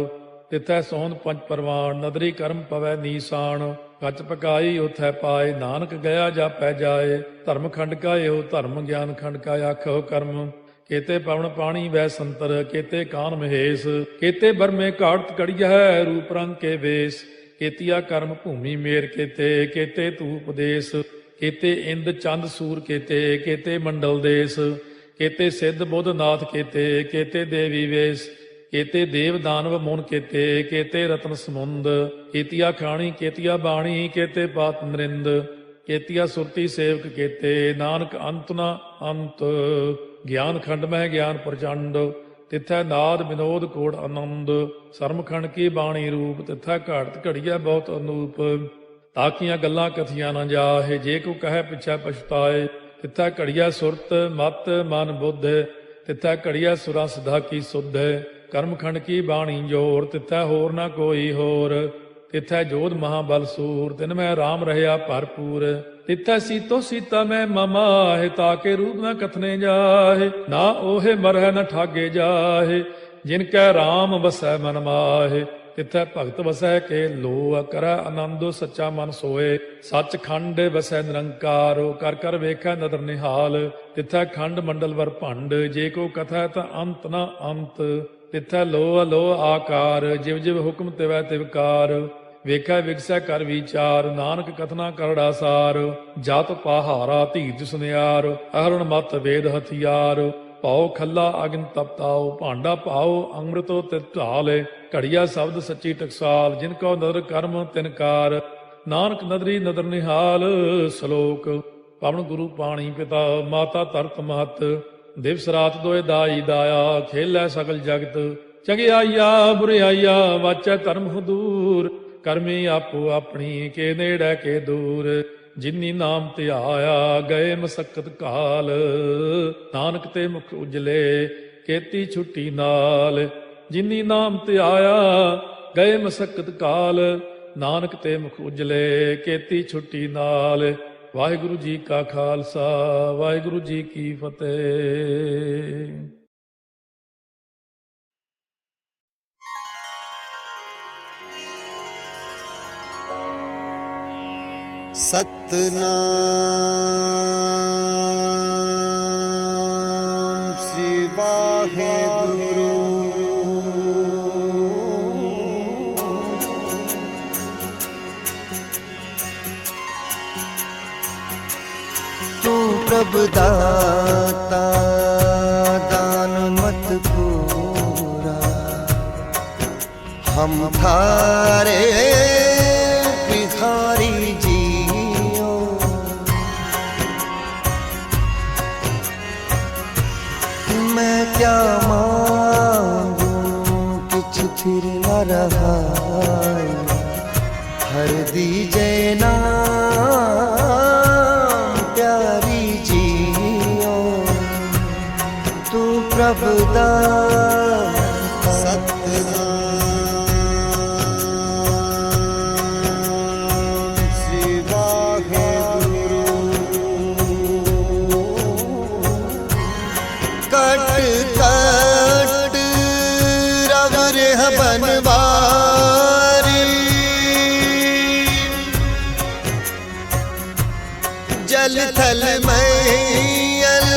ਤਿਥੈ ਸੋਹਣ ਪੰਜ ਪਰਵਾਨ, ਨਦਰੀ ਕਰਮ ਪਵੈ ਨੀਸਾਨ। ਕੱਚ ਪਕਾਈ ਉਥੈ ਪਾਏ, ਨਾਨਕ ਗਿਆ ਜਾਪੈ ਜਾਏ। ਧਰਮ ਖੰਡ ਕਾ ਇਹੋ ਧਰਮ, ਗਿਆਨ ਖੰਡ ਕਾ ਆਖੋ ਕਰਮ। ਕੇਤੇ ਪਵਨ ਪਾਣੀ ਵੈ ਸੰਤਰ, ਕੇਤੇ ਕਾਨ ਮਹੇਸ਼। ਕੇਤੇ ਬਰਮੇ ਘਾੜਤ ਕੜੀਐ, ਰੂਪ ਰੰਗ ਕੇ ਵੇਸ। ਕੇਤੀਆ ਕਰਮ ਭੂਮੀ ਮੇਰ ਕੇਤੇ, ਕੇਤੇ ਤੂ ਉਪਦੇਸ। ਕੇਤੇ ਇੰਦ ਚੰਦ ਸੂਰ ਕੇਤੇ, ਕੇਤੇ ਮੰਡਲ ਦੇਸ। ਕੇਤੇ ਸਿੱਧ ਬੁੱਧ ਨਾਥ ਕੇਤੇ, ਕੇਤੇ ਦੇਵੀ ਵੇਸ। केते देव दानव मुन केते, केते रत्न समुंद, केतिया खाणी केतिया बाणी, केते पात नरिंद, केतिया सुरती सेवक केते, नानक अंत न अंत। ज्ञान खंड मह ज्ञान प्रचंड, तिथै नाद विनोद कोड़ आनंद। सरमखंड की बाणी रूप, तिथै घाड़त घड़िया बहुत अनूप। ताकियां गल्लां कथियां न जाहे, जे को कहे पिछै पछताए। तिथै घड़िया सुरत मत मन बुद्ध, तिथै घड़िया सुरा सदा की सुध। कर्मखंड की बाणी जोर, तिथै होर न कोई होर। तिथै जोध महाबल सूर, तिन में राम रहया भरपूर। तिथै सीतो सीता में ममाहे, ताके रूप न कथने जाहे। ना ओहे मरह न ठागे जाहे, जिनकै राम बसै मन माहे। तिथै भगत वसै के लो, करੈ आनंदो सच्चा मन सोए। सच खंड वसै निरंकार, कर कर वेखै नदर निहाल। तिथै खंड मंडल वर भंड, जे को कथै ता अंत न अंत। तिथै लो अलो आकार, जिव जिव हुक्म तिवै तिवकार। ਵੇਖੈ ਵਿਗਸੈ ਕਰ ਵਿਚਾਰ, ਨਾਨਕ ਕਥਨਾ ਕਰੜਾ ਸਾਰ। ਜਤ ਪਹਾਰਾ ਧੀਰਜ ਸੁਨਿਆਰ, ਅਹਰਣ ਮਤ ਵੇਦ ਹਥਿਆਰ। ਪਾਉ ਖੱਲਾ ਅਗਨ ਤਪਤਾਉ, ਭਾਂਡਾ ਪਾਉ ਅੰਮ੍ਰਿਤੋ ਤਿਤ ਢਾਲੇ। ਘੜੀਆ ਸ਼ਬਦ ਸੱਚੀ ਟਕਸਾਲ, ਜਿਨ ਕੋ ਨਦਰ ਕਰਮ ਤਿਨਕਾਰ। ਨਾਨਕ ਨਦਰੀ ਨਦਰ ਨਿਹਾਲ। ਸ਼ਲੋਕ ਪਵਨ ਗੁਰੂ ਪਾਣੀ ਪਿਤਾ, ਮਾਤਾ ਧਰਤ ਮਹਤ। ਦਿਵਸ ਰਾਤ ਦੋਇ ਦਾਈ ਦਾਇਆ, ਖੇਲੈ ਸਗਲ ਜਗਤ। ਚੰਗਿਆਈਆ ਬੁਰਿਆਈਆ, ਵਾਚੈ ਧਰਮ ਹਦੂਰ। ਕਰਮੀ ਆਪੋ ਆਪਣੀ, ਕੇ ਨੇੜੇ ਕੇ ਦੂਰ। ਜਿਨੀ ਨਾਮ ਧਿਆਇਆ, ਗਏ ਮਸਕਤ ਕਾਲ। ਨਾਨਕ ਤੇ ਮੁਖ ਉਜਲੇ, ਕੀਤੀ ਛੁੱਟੀ ਨਾਲ। ਜਿਨੀ ਨਾਮ ਧਿਆਇਆ, ਗਏ ਮਸਕਤ ਕਾਲ। ਨਾਨਕ ਤੇ ਮੁਖ ਉਜਲੇ, ਕੀਤੀ ਛੁੱਟੀ ਨਾਲ। ਵਾਹਿਗੁਰੂ ਜੀ ਕਾ ਖਾਲਸਾ, ਵਾਹਿਗੁਰੂ ਜੀ ਕੀ ਫਤਿਹ। सतनाम श्री वाहेगुरु। तू प्रभु दाता, दान मत पूरा। हम थारे भिखारी जी, मैं क्या मांगू किछ फिर न रहा। हर दीजे नाम प्यारी जियो, तू प्रभु दाता। सतनाम श्री वाहेगुरु। कट कट रव रेह बनवारी, जल थल मैयल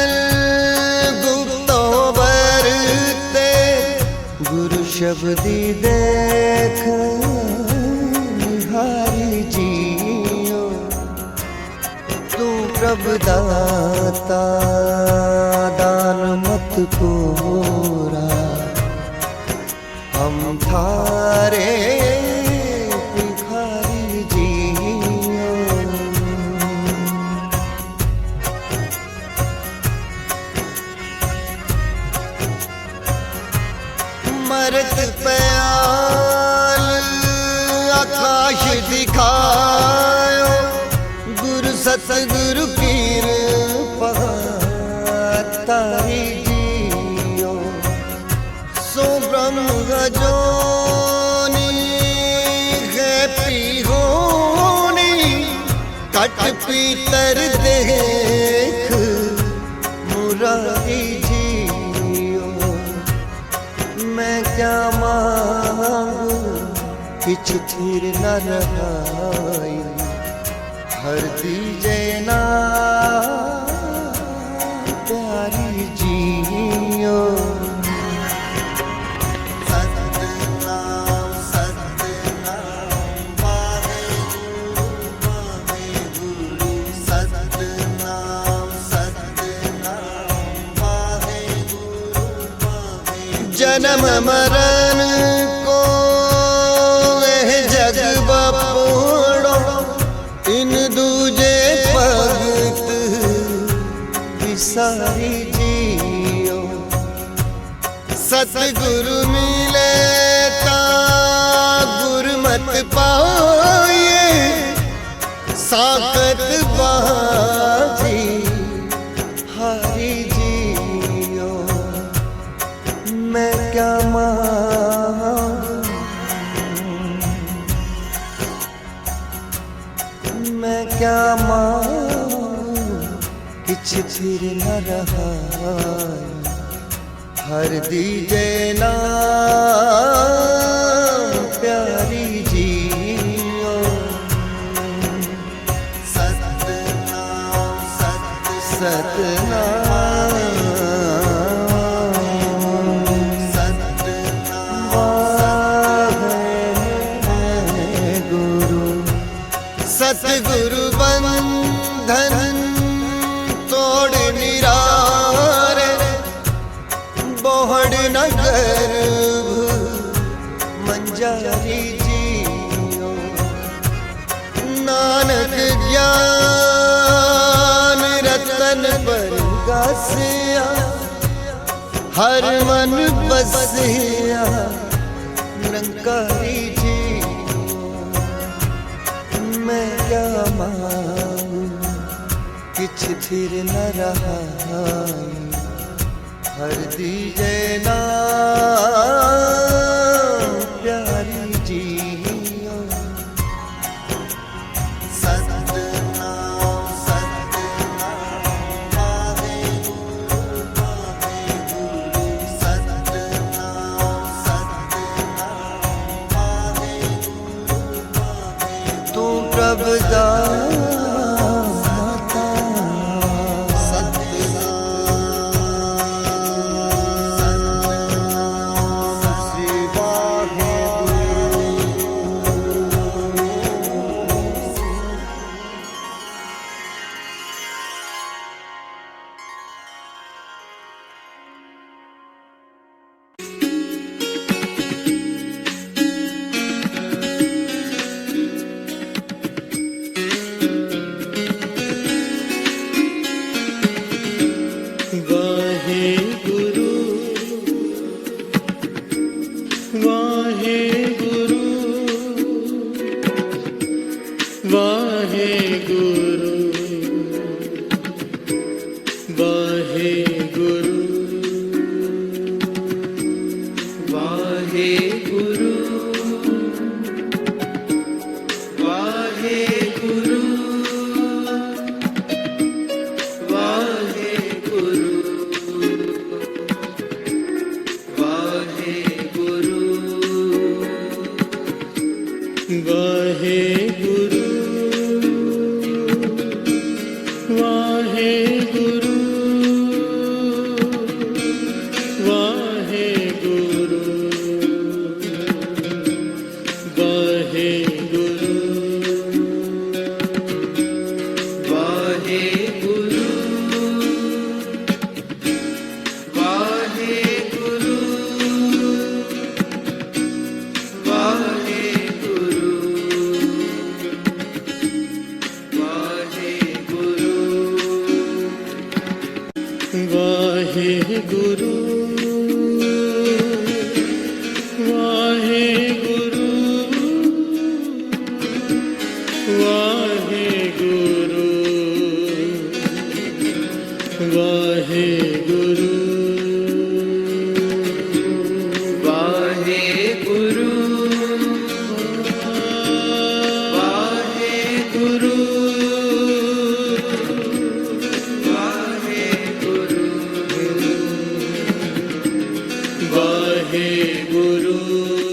गुप्तो बरते। गुरु शब्दी देख निहारी जियो, तू प्रभु दाता, दान मत पूरा। हम थारे भिखारी जियो। मरत प्याल आकाश दिखायो, गुरु सतगुरु कृपा तारी जियो। सो ब्रह्म गजोनी है पिहोनी, कट पीतर देख मुरारी जियो। मैं क्या मांगू किछ थिर न रहाई। हर दीजे ना प्यारी जियो। सतनाम सतनाम वाहेगुरु वाहेगुरु। सतनाम सतनाम वाहेगुरु वाहेगुरु। जन्म मरण गुरु मिले ता गुरमत पाए साकत बाजी हरि जियो मैं क्या मैं क्या किछ थिर न रहा हर दीजे ना प्यारी जियो सतनाम सतनाम सतगुरु बंधन तोड़ निरारे बोहड़ न गर्भ मंजारी जियो नानक ज्ञान रतन पर गासिया हर मन बसिया निरंकारी मैं क्या मांगू किछ थिर न रहा हर दीजे ना प्यारी जियो सतनाम सतनाम वाहेगुरु वाहेगुरु सतनाम सतनाम वाहेगुरु तू प्रभ दाता सतनाम श्री वाहेगुरु वाहे गुरु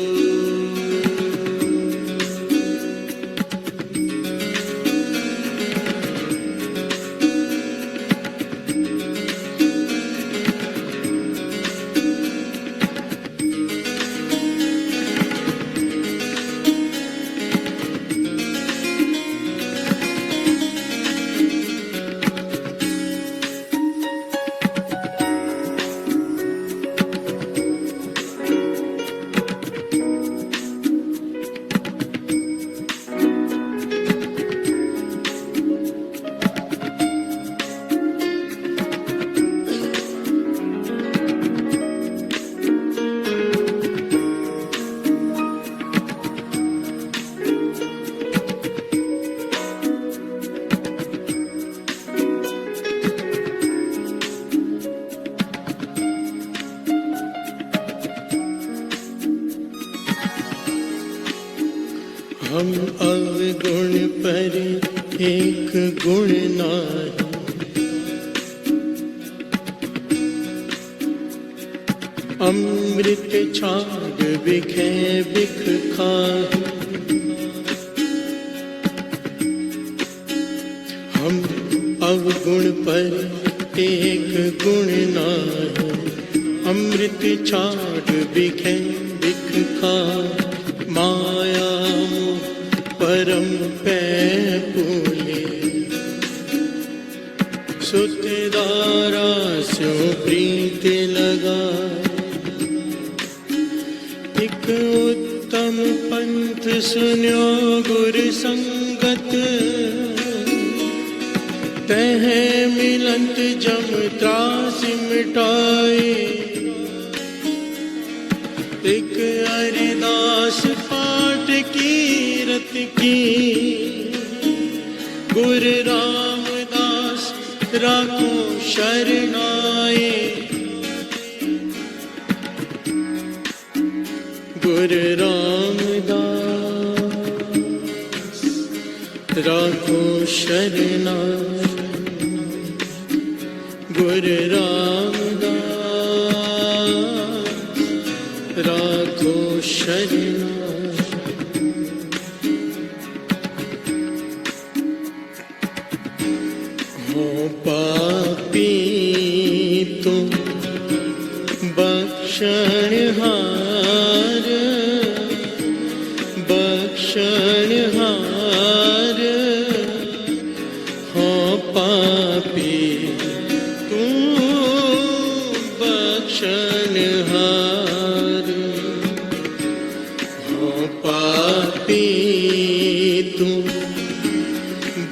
हम अवगुण पर एक गुण नाही, अमृत छाग बिखे बिख खाहि। हम अवगुण पर एक गुण नाही, अमृत छाग बिखे बिख खाहि। माया मोह परम पै पूले, सुतदारा स्यो प्रीत लगा। एक उत्तम पंथ सुन्यो गुर संगत, तह मिलंत जम त्रास मिटाए। एक हरिदास पाठ कीरत की, गुर रामदास राखो शरणाए। गुर रामदास राखो शरणाए। गुर रामदास राखो शरणाए। हो पापी तुम बख्शनहार, बख्शनहार। हो पापी तुम बख्शनहार, हो पापी तुम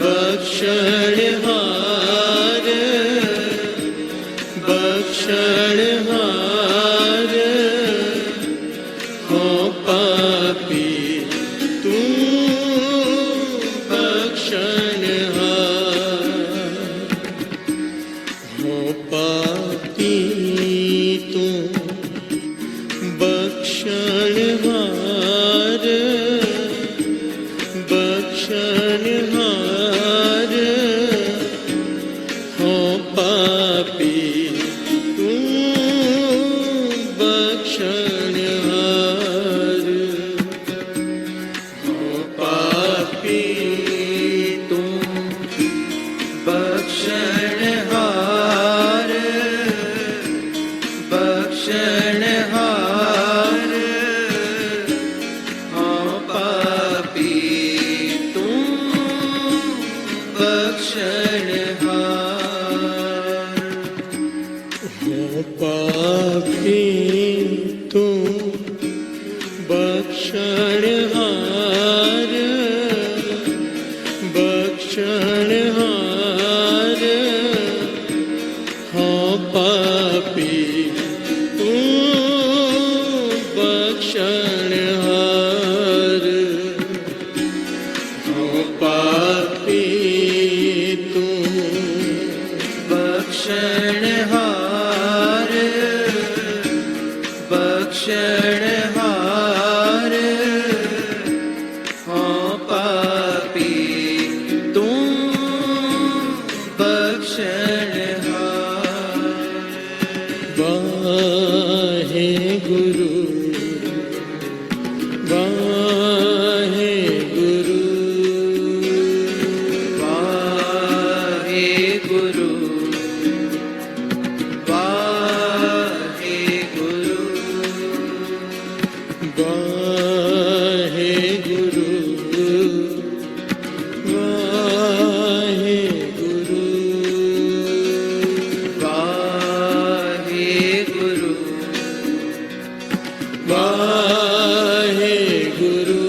बख्शनहार, बख्शनहार। हो पापी तुम बख्शनहार, हो पापी तुम बख्शनहार, बख्शनहार। हो पापी तुम बख्शनहार, हो पापी तुम बख्शनहार, बख्शनहार। हो पापी तुम बख्शनहार, हो पापी तुम बख्शनहार, बख्शनहार। हो पापी तुम बख्शनहार, हो पापी तुम बख्शनहार, बख्शनहार। हो पापी तुम बख्शनहार। वाहे गुरु, वाहे गुरु, वाहे गुरु, वाहे गुरु, वाहे गुरु, वाहे गुरु, वाहे गुरु, वाहे गुरु।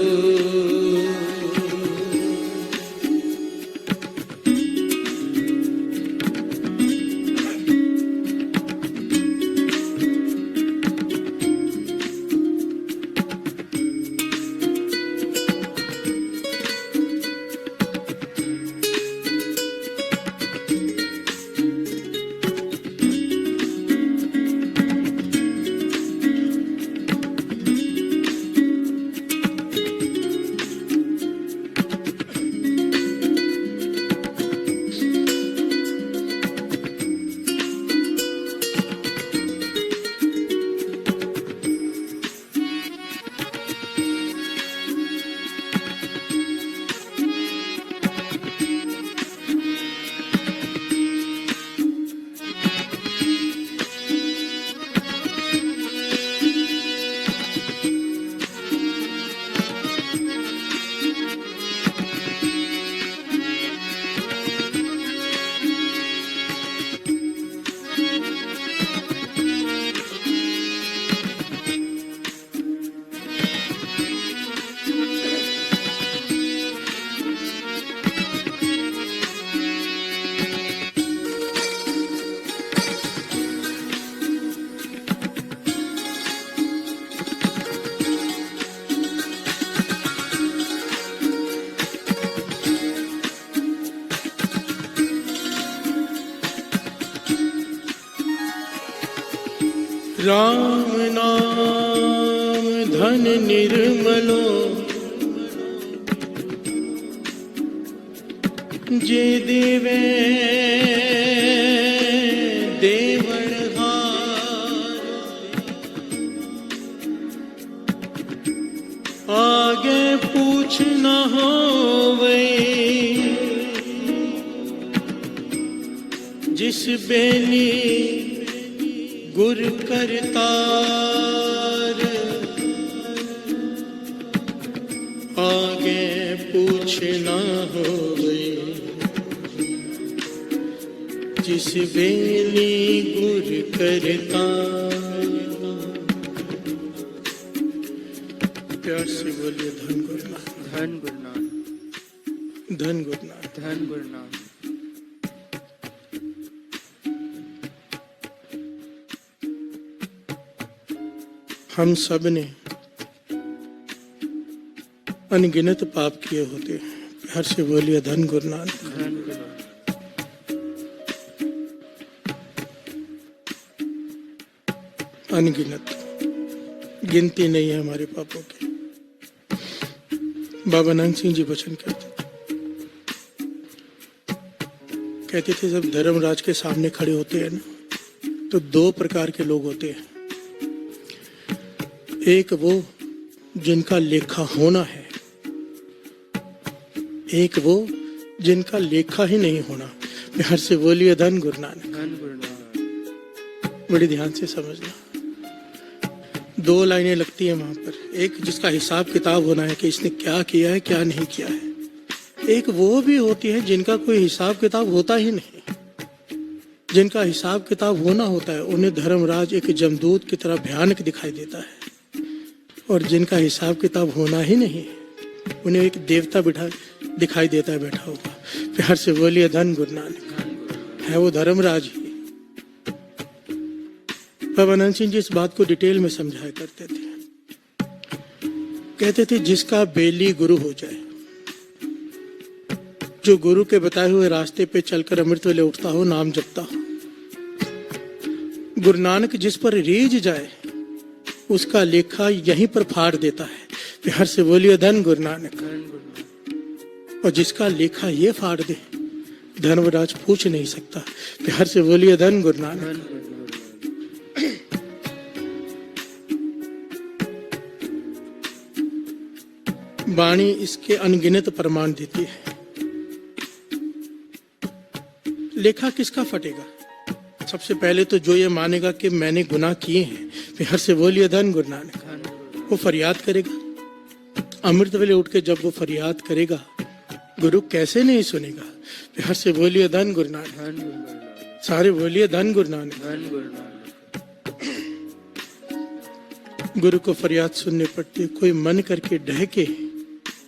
राम नाम धन निर्मलो जे देवे देवण हार आगे पूछ न होवे जिस बेली गुर करतार आगे पूछना होवे जिस बेली गुर करतार। प्यार से बोलिए धन गुरुनाथ, धन गुरुनाथ, धन गुरुनाथ, धन गुरुनाथ। हम सब ने अनगिनत पाप किए होते हैं। प्यार से बोलिए धन गुरुनाथ, धन गुरुनाथ। अनगिनत, गिनती नहीं है हमारे पापों की। बाबा नानक सिंह जी वचन कहते थे जब धर्मराज के सामने खड़े होते हैं ना तो दो प्रकार के लोग होते हैं। एक वो जिनका लेखा होना है, एक वो जिनका लेखा ही नहीं होना। प्यार से बोलिए धन गुरुनाथ, धन गुरुनाथ। बड़ी ध्यान से समझना। दो लाइनें लगती हैं वहां पर। एक जिसका हिसाब किताब होना है कि इसने क्या किया है क्या नहीं किया है। एक वो भी होती है जिनका कोई हिसाब किताब होता ही नहीं। जिनका हिसाब किताब होना होता है उन्हें धर्मराज एक जमदूत की तरह भयानक दिखाई देता है, और जिनका हिसाब किताब होना ही नहीं उन्हें एक देवता दिखाई देता है बैठा हुआ। प्यार से बोलिए धन गुरुनाथ, है वो धर्मराज ही। बाबा नानक सिंह जी इस बात को डिटेल में समझाया करते थे। कहते थे जिसका बेली गुरु हो जाए, जो गुरु के बताए हुए रास्ते पे चलकर अमृत वेले उठता हो, नाम जपता हो, गुरु नानक जिस पर रीझ जाए उसका लेखा यहीं पर फाड़ देता है। प्यार से बोलिए धन गुरु नानक। और जिसका लेखा ये फाड़ दे धर्मराज पूछ नहीं सकता। प्यार से बोलिए धन गुरु नानक। वाणी इसके अनगिनत प्रमाण देती है। लेखा किसका फटेगा? सबसे पहले तो जो ये मानेगा कि मैंने गुनाह किए हैं, प्यार से बोलिए धन गुरु नानक, वो फरियाद करेगा। अमृत वेले उठ के जब वो फरियाद करेगा गुरु कैसे नहीं सुनेगा? प्यार से बोलिए धन गुरु नानक, सारे बोलिए धन गुरु नानक। गुरु को फरियाद सुनने पड़ती। कोई मन करके ढह के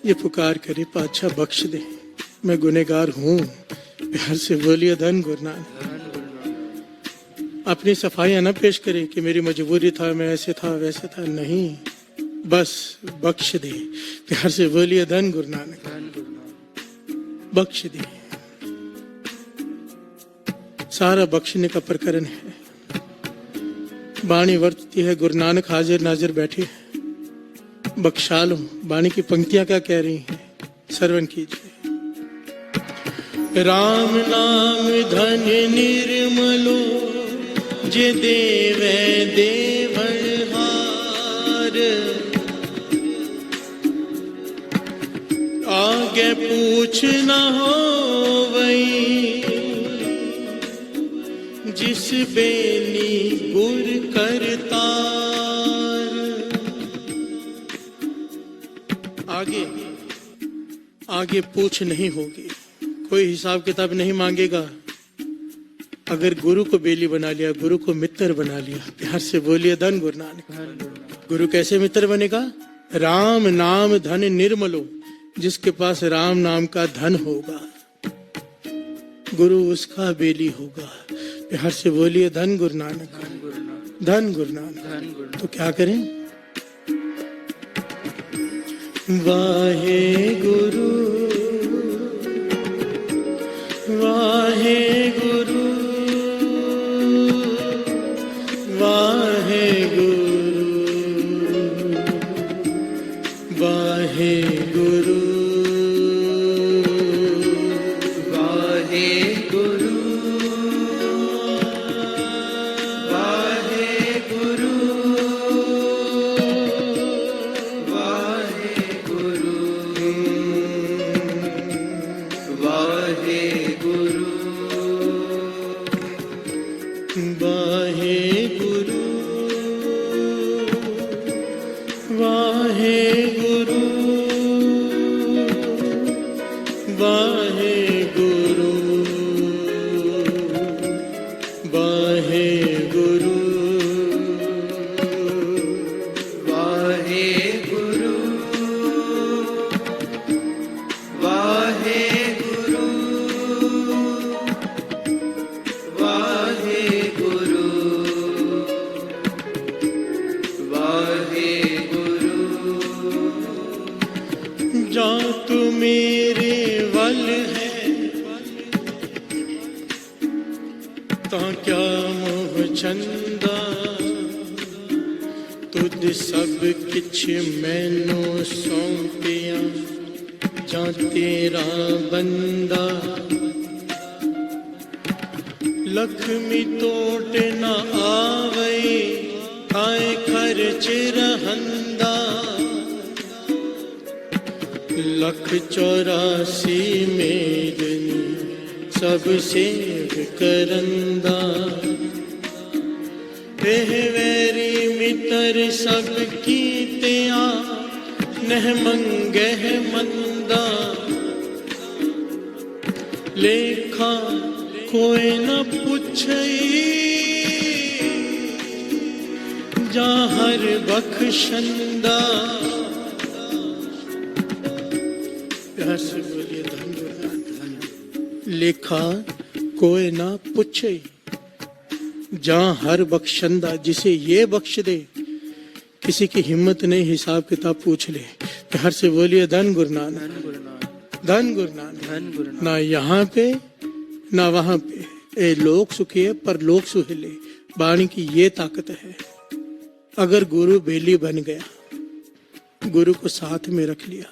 ये पुकार करे पातशाह बख्श दे, मैं गुनहगार हूँ। प्यार से बोलिए धन गुरु नानक। अपनी सफाइयां न पेश करे कि मेरी मजबूरी था, मैं ऐसे था वैसे था, नहीं, बस बख्श दे। प्यार से बोलिए धन गुरु नानक, बख्श दे। सारा बख्शने का प्रकरण है। वाणी वर्तती है, गुरु नानक हाजिर नाजिर बैठे हैं, बख्शा लो। वाणी की पंक्तियां क्या कह रही हैं, श्रवण कीजिए। राम नाम धन निर्मलो जे देवे देवण हार आगे पूछ न हो वही जिस बेली गुर करतार। आगे पूछ नहीं होगी, कोई हिसाब किताब नहीं मांगेगा। अगर गुरु को बेली बना लिया, गुरु को मित्र बना लिया, प्यार से बोलिए धन गुरु नानक। गुरु कैसे मित्र बनेगा? राम नाम धन निर्मलो, जिसके पास राम नाम का धन होगा गुरु उसका बेली होगा। प्यार से बोलिए धन गुरु नानक, धन गुरु नानक। तो क्या करें? वाहे गुरु वाहे गुरु वाहे वाहे गुरु वाहे गुरु वाहे गुरु वाहे गुरु वाहे गुरु वाहे गुरु वाहे गुरु वाहे गुरु वाहे गुरु वाहे गुरु वाहे गुरु वाहे गुरु वाहे गुरु जा तू मेरे वल है ता क्या मोह चंदा तुद सब किछ मैनू सौंपिया जा तेरा बंदा लक्ष्मी तोट न आवई आए खर्च रहंदा लख 84 मेदनी सब सेव करंदा एह वैरी मितर सब कीतिया नह मंगह मंदा लेखा कोई न पुछई जा हर बख्शंदा प्यार से बोलिए धन धन लेखा कोई ना पूछे जहाँ हर बख्शंदा जिसे ये बख्श दे किसी की हिम्मत नहीं हिसाब किताब पूछ ले प्यार से बोलिए धन गुरु नानक धन गुरु नानक धन गुरु नानक धन गुरु नानक ना यहाँ पे ना वहां पे ए लोक सुखी है पर लोक सुहेले वाणी की ये ताकत है अगर गुरु बेली बन गया गुरु को साथ में रख लिया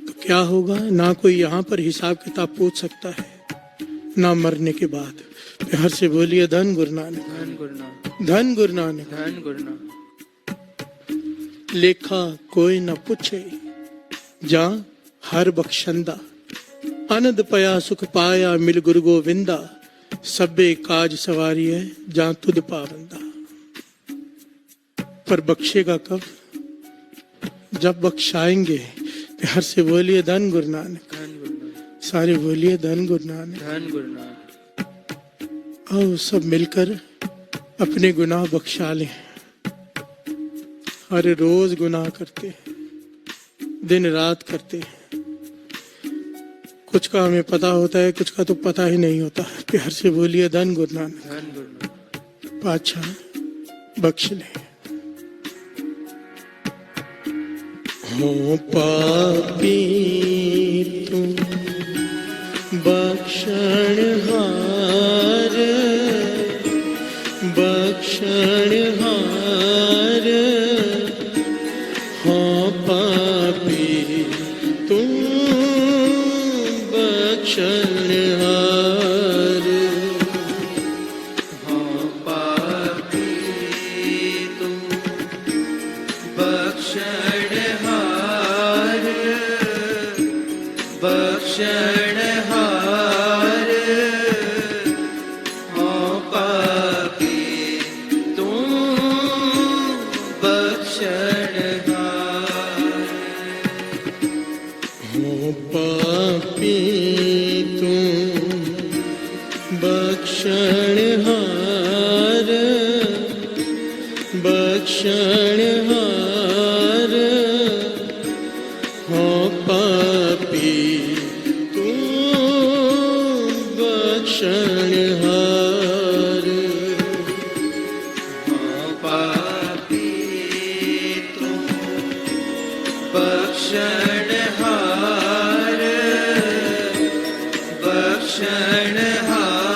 तो क्या होगा ना कोई यहाँ पर हिसाब किताब पूछ सकता है ना मरने के बाद प्यार से बोलिए धन गुरु नानक धन गुरु नानक धन गुरु नानक धन गुरु नानक लेखा कोई न पूछे जा हर बख्शंदा आनंद पया सुख पाया मिल गुरु गोविंदा सबे काज सवारी है जा तुद पावंदा पर बख्शेगा कब जब बख्शाएंगे प्यार से बोलिए धन गुरु नानक धन गुरु नानक सारे बोलिए धन गुरु नानक धन गुरु नानक आओ सब मिलकर अपने गुनाह बख्शा लें हर रोज गुनाह करते हैं दिन रात करते हैं कुछ का हमें पता होता है कुछ का तो पता ही नहीं होता प्यार से बोलिए धन गुरु नानक धन गुरु नानक पाछा बख्श ले हो पापी तू बख्शणहार बख्शणहार हो पापी तू बख्शणहार हो पापी तू बख्शणहार बख्शणहार हो पापी तू बख्शणहार हो पापी तू बख्शणहार बख्शणहार हो पापी तू बख्शणहार हो पापी तू बख्शणहार बख्शणहार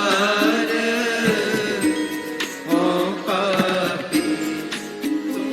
हो पापी तू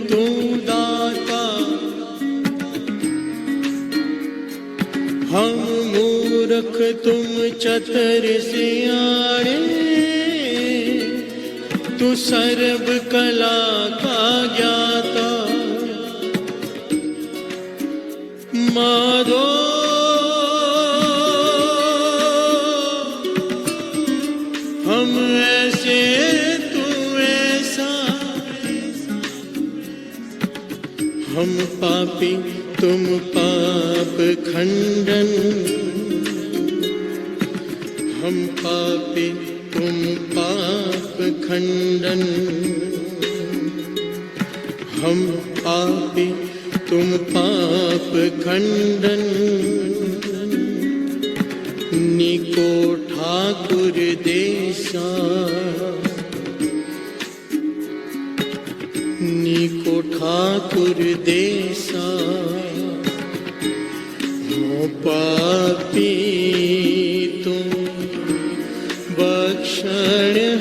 तू दाता, हम मूर्ख तुम चतर सियाणे, तू सर्व कला का ज्ञाता। माधो हम ऐसे तू ऐसा, हम पापी तुम पाप खंडन, हम पापी तुम पाप खंडन, हम पापी तुम पाप खंडन। निको ठाकुर देसा, निको ठाकुर देसा, हो पापी तुम बख्शणहार,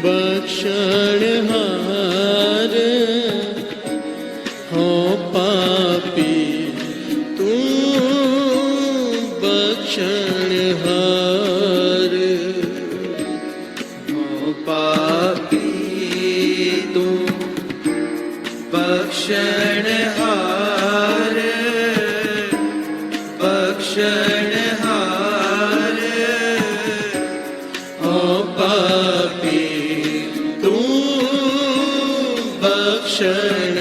बख्शणहार, हो पापी तुम बख्शणहार। हो पापी तुम बख्शणहार, बख्शणहार, हो पापी तुम बख्शणहार।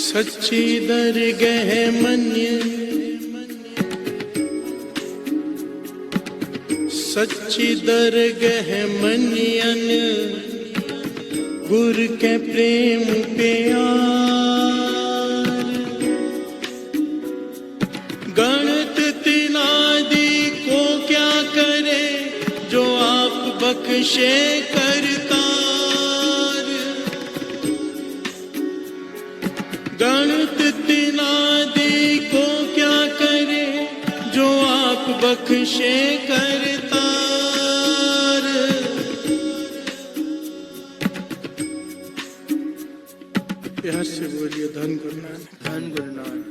सच्ची दरगह मन्य, सच्ची दरगह मनियन, गुर के प्रेम प्यार। गणत तिनादी को क्या करे, जो आप बख्शे करतार। गणत तिनादी को क्या करे, जो आप बख्शे करतार। प्यार से बोलिए धन गुरु नानक, धन गुरु नानक,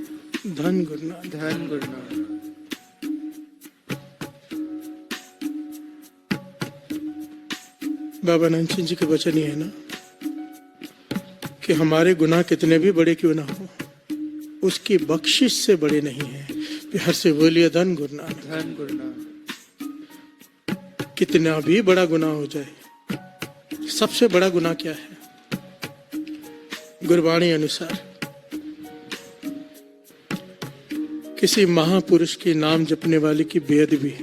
धन गुरु नानक। धन गुरु नानक। बाबा नानक सिंह जी के वचन ही है ना कि हमारे गुनाह कितने भी बड़े क्यों ना हो, उसकी बख्शिश से बड़े नहीं है। प्यार से बोलिए धन गुरु नानक, धन गुरु नानक। कितना भी बड़ा गुनाह हो जाए, सबसे बड़ा गुनाह क्या है? गुरबाणी अनुसार किसी महापुरुष के नाम जपने वाले की बेअदबी,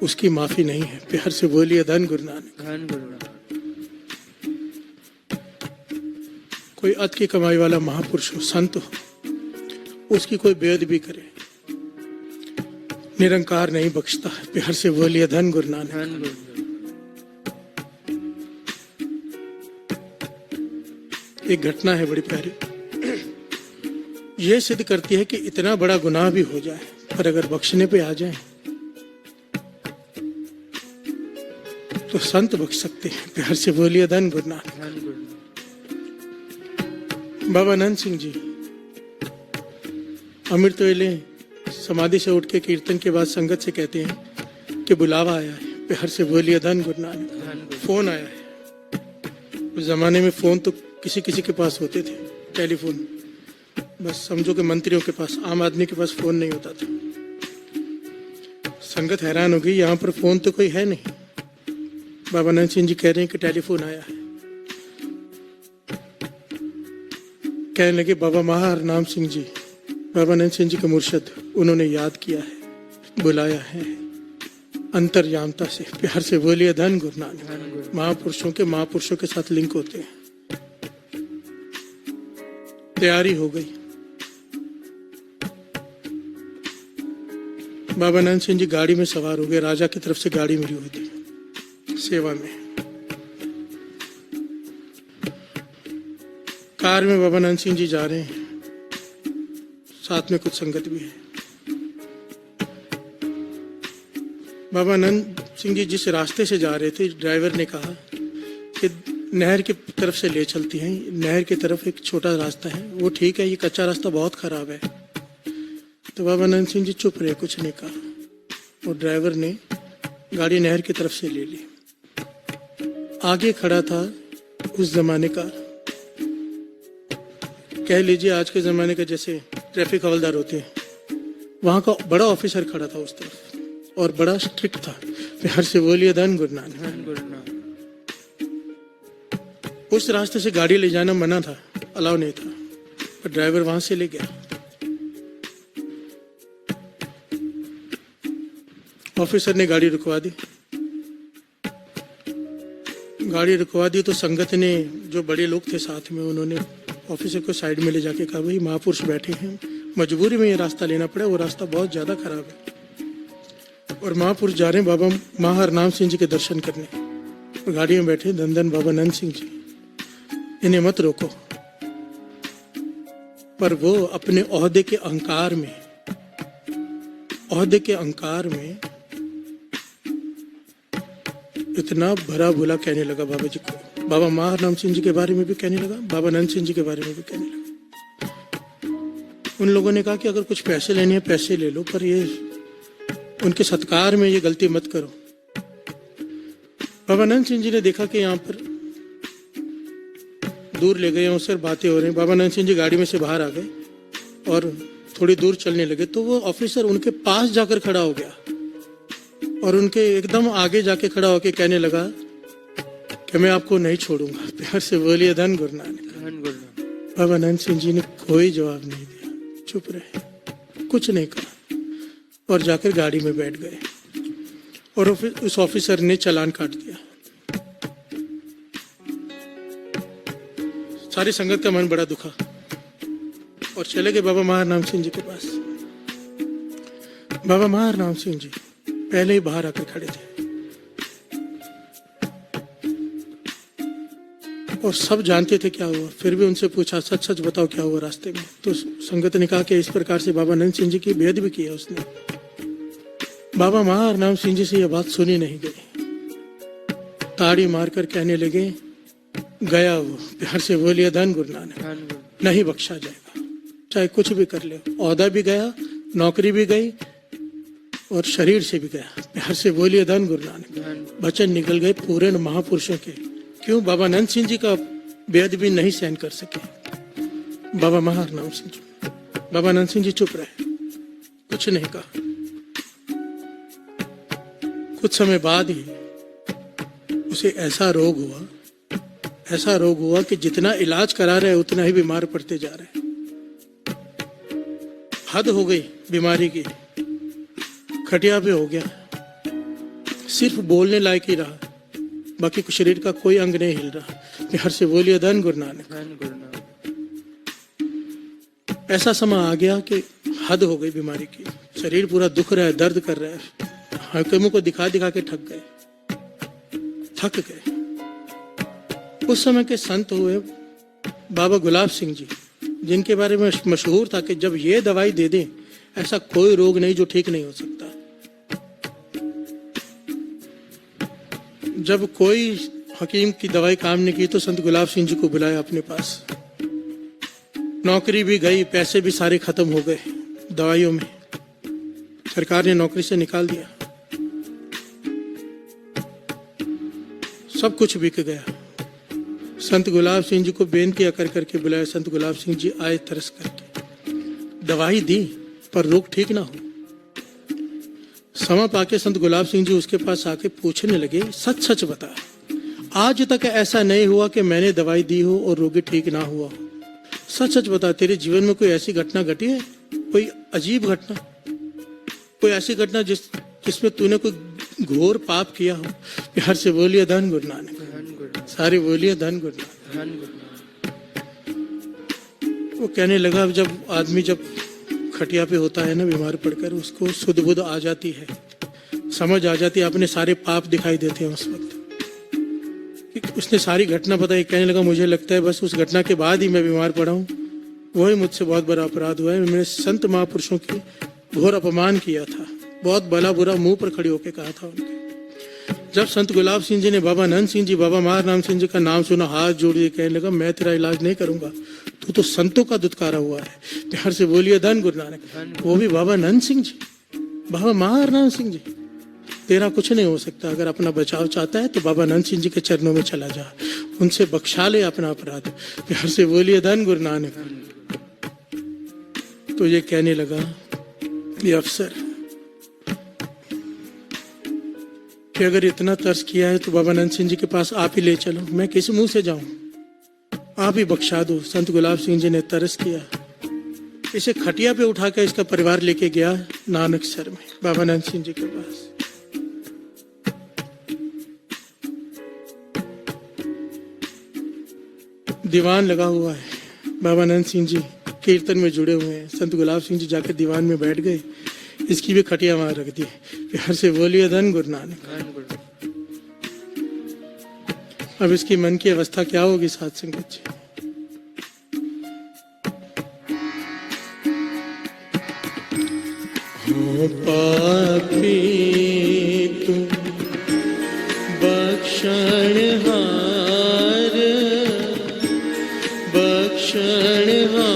उसकी माफी नहीं है। प्यार से बोलिए धन गुरु नानक। धन गुरु नानक। कोई अत की कमाई वाला महापुरुष हो, संत हो, उसकी कोई बेअदबी करे, निरंकार नहीं बख्शता है। प्यार से बोलिए धन गुरु नानक। धन गुरु नानक। एक घटना है बड़ी प्यारी, यह सिद्ध करती है कि इतना बड़ा गुनाह भी हो जाए, पर अगर बख्शने पे आ जाए तो संत बख्श सकते हैं। प्यार से बोलिए धन गुरु नानक। धन गुरु नानक। बाबा आनंद सिंह जी अमृत वेले समाधि से उठ के कीर्तन के बाद संगत से कहते हैं कि बुलावा आया है। प्यार से बोलिए धन गुरु नानक। धन गुरु। फोन आया है। उस जमाने में फोन तो किसी किसी के पास होते थे, टेलीफोन। बस समझो कि मंत्रियों के पास, आम आदमी के पास फोन नहीं होता था। संगत हैरान हो गई, यहाँ पर फोन तो कोई है नहीं। बाबा आनंद सिंह जी कह रहे हैं कि टेलीफोन आया है। कहने लगे बाबा महाहरनाम सिंह जी, बाबा आनंद सिंह जी के मुर्शद, उन्होंने याद किया है, बुलाया है अंतर्यामता से। प्यार से बोलिए धन गुरु नानक। धन गुरु। महापुरुषों के महापुरुषों के साथ लिंक होते हैं। तैयारी हो गई। बाबा आनंद सिंह जी गाड़ी में सवार हो गए। राजा की तरफ से गाड़ी मिली हुई थी सेवा में। कार में बाबा आनंद सिंह जी जा रहे हैं, साथ में कुछ संगत भी है। बाबा आनंद सिंह जी जिस रास्ते से जा रहे थे, ड्राइवर ने कहा कि नहर की तरफ से ले चलती हैं। नहर की तरफ एक छोटा रास्ता है, वो ठीक है, ये कच्चा रास्ता बहुत खराब है। तो बाबा आनंद सिंह जी चुप रहे, कुछ नहीं कहा। और ड्राइवर ने गाड़ी नहर की तरफ से ले ली। आगे खड़ा था उस जमाने का, कह लीजिए आज के जमाने का जैसे ट्रैफिक हवलदार होते हैं, वहां का बड़ा ऑफिसर खड़ा था उस तरफ, और बड़ा स्ट्रिक्ट था। प्यार से बोलिए धन गुरु नानक। धन गुरु नानक। उस रास्ते से गाड़ी ले जाना मना था, अलाउ नहीं था, पर ड्राइवर वहां से ले गया। ऑफिसर ने गाड़ी रुकवा दी। गाड़ी रुकवा दी तो संगत ने, जो बड़े लोग थे साथ में, उन्होंने ऑफिसर को साइड में ले जाके कहा, भाई महापुरुष बैठे हैं, मजबूरी में ये रास्ता लेना पड़ा, वो रास्ता बहुत ज्यादा खराब है और महापुरुष जा रहे हैं बाबा महाहरनाम सिंह जी के दर्शन करने। और गाड़ी में बैठे धन धन बाबा आनंद सिंह जी, इन्हें मत रोको। पर वो अपने ओहदे के अहंकार में, ओहदे के अहंकार में इतना भरा भुला कहने लगा बाबा जी को। बाबा महाहरनाम सिंह जी के बारे में भी कहने लगा, बाबा आनंद सिंह जी के बारे में भी कहने लगा। उन लोगों ने कहा कि अगर कुछ पैसे लेने हैं पैसे ले लो, पर ये उनके सत्कार में ये गलती मत करो। बाबा आनंद सिंह जी ने देखा कि यहाँ पर दूर ले गए, उससे बातें हो रही। बाबा आनंद सिंह जी गाड़ी में से बाहर आ गए और थोड़ी दूर चलने लगे, तो वो ऑफिसर उनके पास जाकर खड़ा हो गया और उनके एकदम आगे जाके खड़ा होके कहने लगा कि मैं आपको नहीं छोड़ूंगा। प्यार से बोलिए धन गुरु नानक। धन गुरु नानक। बाबा आनंद सिंह जी ने कोई जवाब नहीं दिया, चुप रहे, कुछ नहीं कहा और जाकर गाड़ी में बैठ गए। और उस ऑफिसर ने चालान काट दिया। सारी संगत का मन बड़ा दुखा और चले गए बाबा महाहरनाम सिंह जी के पास। बाबा महाहरनाम सिंह जी पहले ही बाहर आकर खड़े थे और सब जानते थे क्या हुआ। फिर भी उनसे पूछा, सच सच बताओ क्या हुआ रास्ते में। तो संगत ने कहा कि इस प्रकार से बाबा आनंद सिंह जी की बेद भी किया उसने। बाबा महाहरनाम सिंह जी से यह बात सुनी नहीं गई, ताड़ी मारकर कहने लगे, गया वो। प्यार से बोलिए धन गुरु नानक। धन गुरु। नहीं बख्शा जाएगा, चाहे कुछ भी कर ले। औहदा भी गया, नौकरी भी गई और शरीर से भी गया। प्यार से बोलिए धन गुरु नानक। धन। वचन निकल गए पूरे महापुरुषों के। क्यों? बाबा आनंद सिंह जी का बेद भी नहीं सहन कर सके बाबा महाहरनाम सिंह जी। बाबा आनंद सिंह जी चुप रहे, कुछ नहीं कहा। कुछ समय बाद ही उसे ऐसा रोग हुआ कि जितना इलाज करा रहे उतना ही बीमार पड़ते जा रहे। हद हो गई बीमारी की, खटिया पे हो गया, सिर्फ बोलने लायक ही रहा, बाकी शरीर का कोई अंग नहीं हिल रहा। प्यार से बोलिए धन गुरु नानक। धन गुरु नानक। ऐसा समय आ गया कि हद हो गई बीमारी की, शरीर पूरा दुख रहा है, दर्द कर रहा है। हाकिमों को दिखा दिखा के थक गए। उस समय के संत हुए बाबा गुलाब सिंह जी, जिनके बारे में मशहूर था कि जब ये दवाई दे दें ऐसा कोई रोग नहीं जो ठीक नहीं हो सकता। जब कोई हकीम की दवाई काम नहीं की तो संत गुलाब सिंह जी को बुलाया अपने पास। नौकरी भी गई, पैसे भी सारे खत्म हो गए दवाइयों में, सरकार ने नौकरी से निकाल दिया, सब कुछ बिक गया। संत गुलाब सिंह जी को बेनती कर करके बुलाया। संत गुलाब सिंह जी आए तरस करके, दवाई दी पर रोग ठीक ना हो। समय पाके संत गुलाब सिंह जी उसके पास आके पूछने लगे, सच सच बता, आज तक ऐसा नहीं हुआ कि मैंने दवाई दी हो और रोगी ठीक ना हुआ हो। सच सच बता, तेरे जीवन में कोई ऐसी घटना घटी है, कोई अजीब घटना, कोई ऐसी घटना जिसमें तूने कोई घोर पाप किया हो। प्यार से बोलिए धन गुरु नानक, सारे बोलिए धन गुरु नानक। वो कहने लगा, जब आदमी जब खटिया पे होता है ना बीमार पड़कर, उसको सुध बुध आ जाती है, समझ आ जाती है, अपने सारे पाप दिखाई देते हैं उस वक्त। उसने सारी घटना बताई। कहने लगा, मुझे लगता है बस उस घटना के बाद ही मैं बीमार पड़ा हूँ, वही मुझसे बहुत बड़ा अपराध हुआ है। मैंने संत महापुरुषों की घोर अपमान किया था, बहुत भला बुरा मुंह पर खड़ी होकर कहा था उनके। जब संत गुलाब सिंह जी ने बाबा नंद सिंह जी, बाबा मार नाम सिंह जी का नाम सुना, हाथ जोड़ दिए, कहने लगा, मैं तेरा इलाज नहीं करूंगा, तू तो संतों का दुत्कारा हुआ है। प्यार से बोलिए धन गुरु नानक। वो भी बाबा नंद सिंह जी, बाबा मार नाम सिंह जी। तेरा कुछ नहीं हो सकता, अगर अपना बचाव चाहता है तो बाबा नंद सिंह जी के चरणों में चला जा, उनसे बख्शा ले अपना अपराध। प्यार से बोलिए धन गुरु नानक। तो ये कहने लगा, ये अफसर कि अगर इतना तरस किया है तो बाबा नंद सिंह जी के पास आप ही ले चलो, मैं किस मुंह से जाऊं, आप ही बख्शा दो। संत गुलाब सिंह जी ने तरस किया, इसे खटिया पे उठा कर इसका परिवार लेके गया नानक सर में, बाबा नंद सिंह जी के पास। दीवान लगा हुआ है, बाबा नंद सिंह जी कीर्तन में जुड़े हुए हैं। संत गुलाब सिंह जी जाकर दीवान में बैठ गए, इसकी भी खटिया वहां रख दी। प्यार से बोलिए धन गुरु नानक। अब इसकी मन की अवस्था क्या होगी साध संगत जी। हो पापी तू बख्शणहार, बख्शणहार,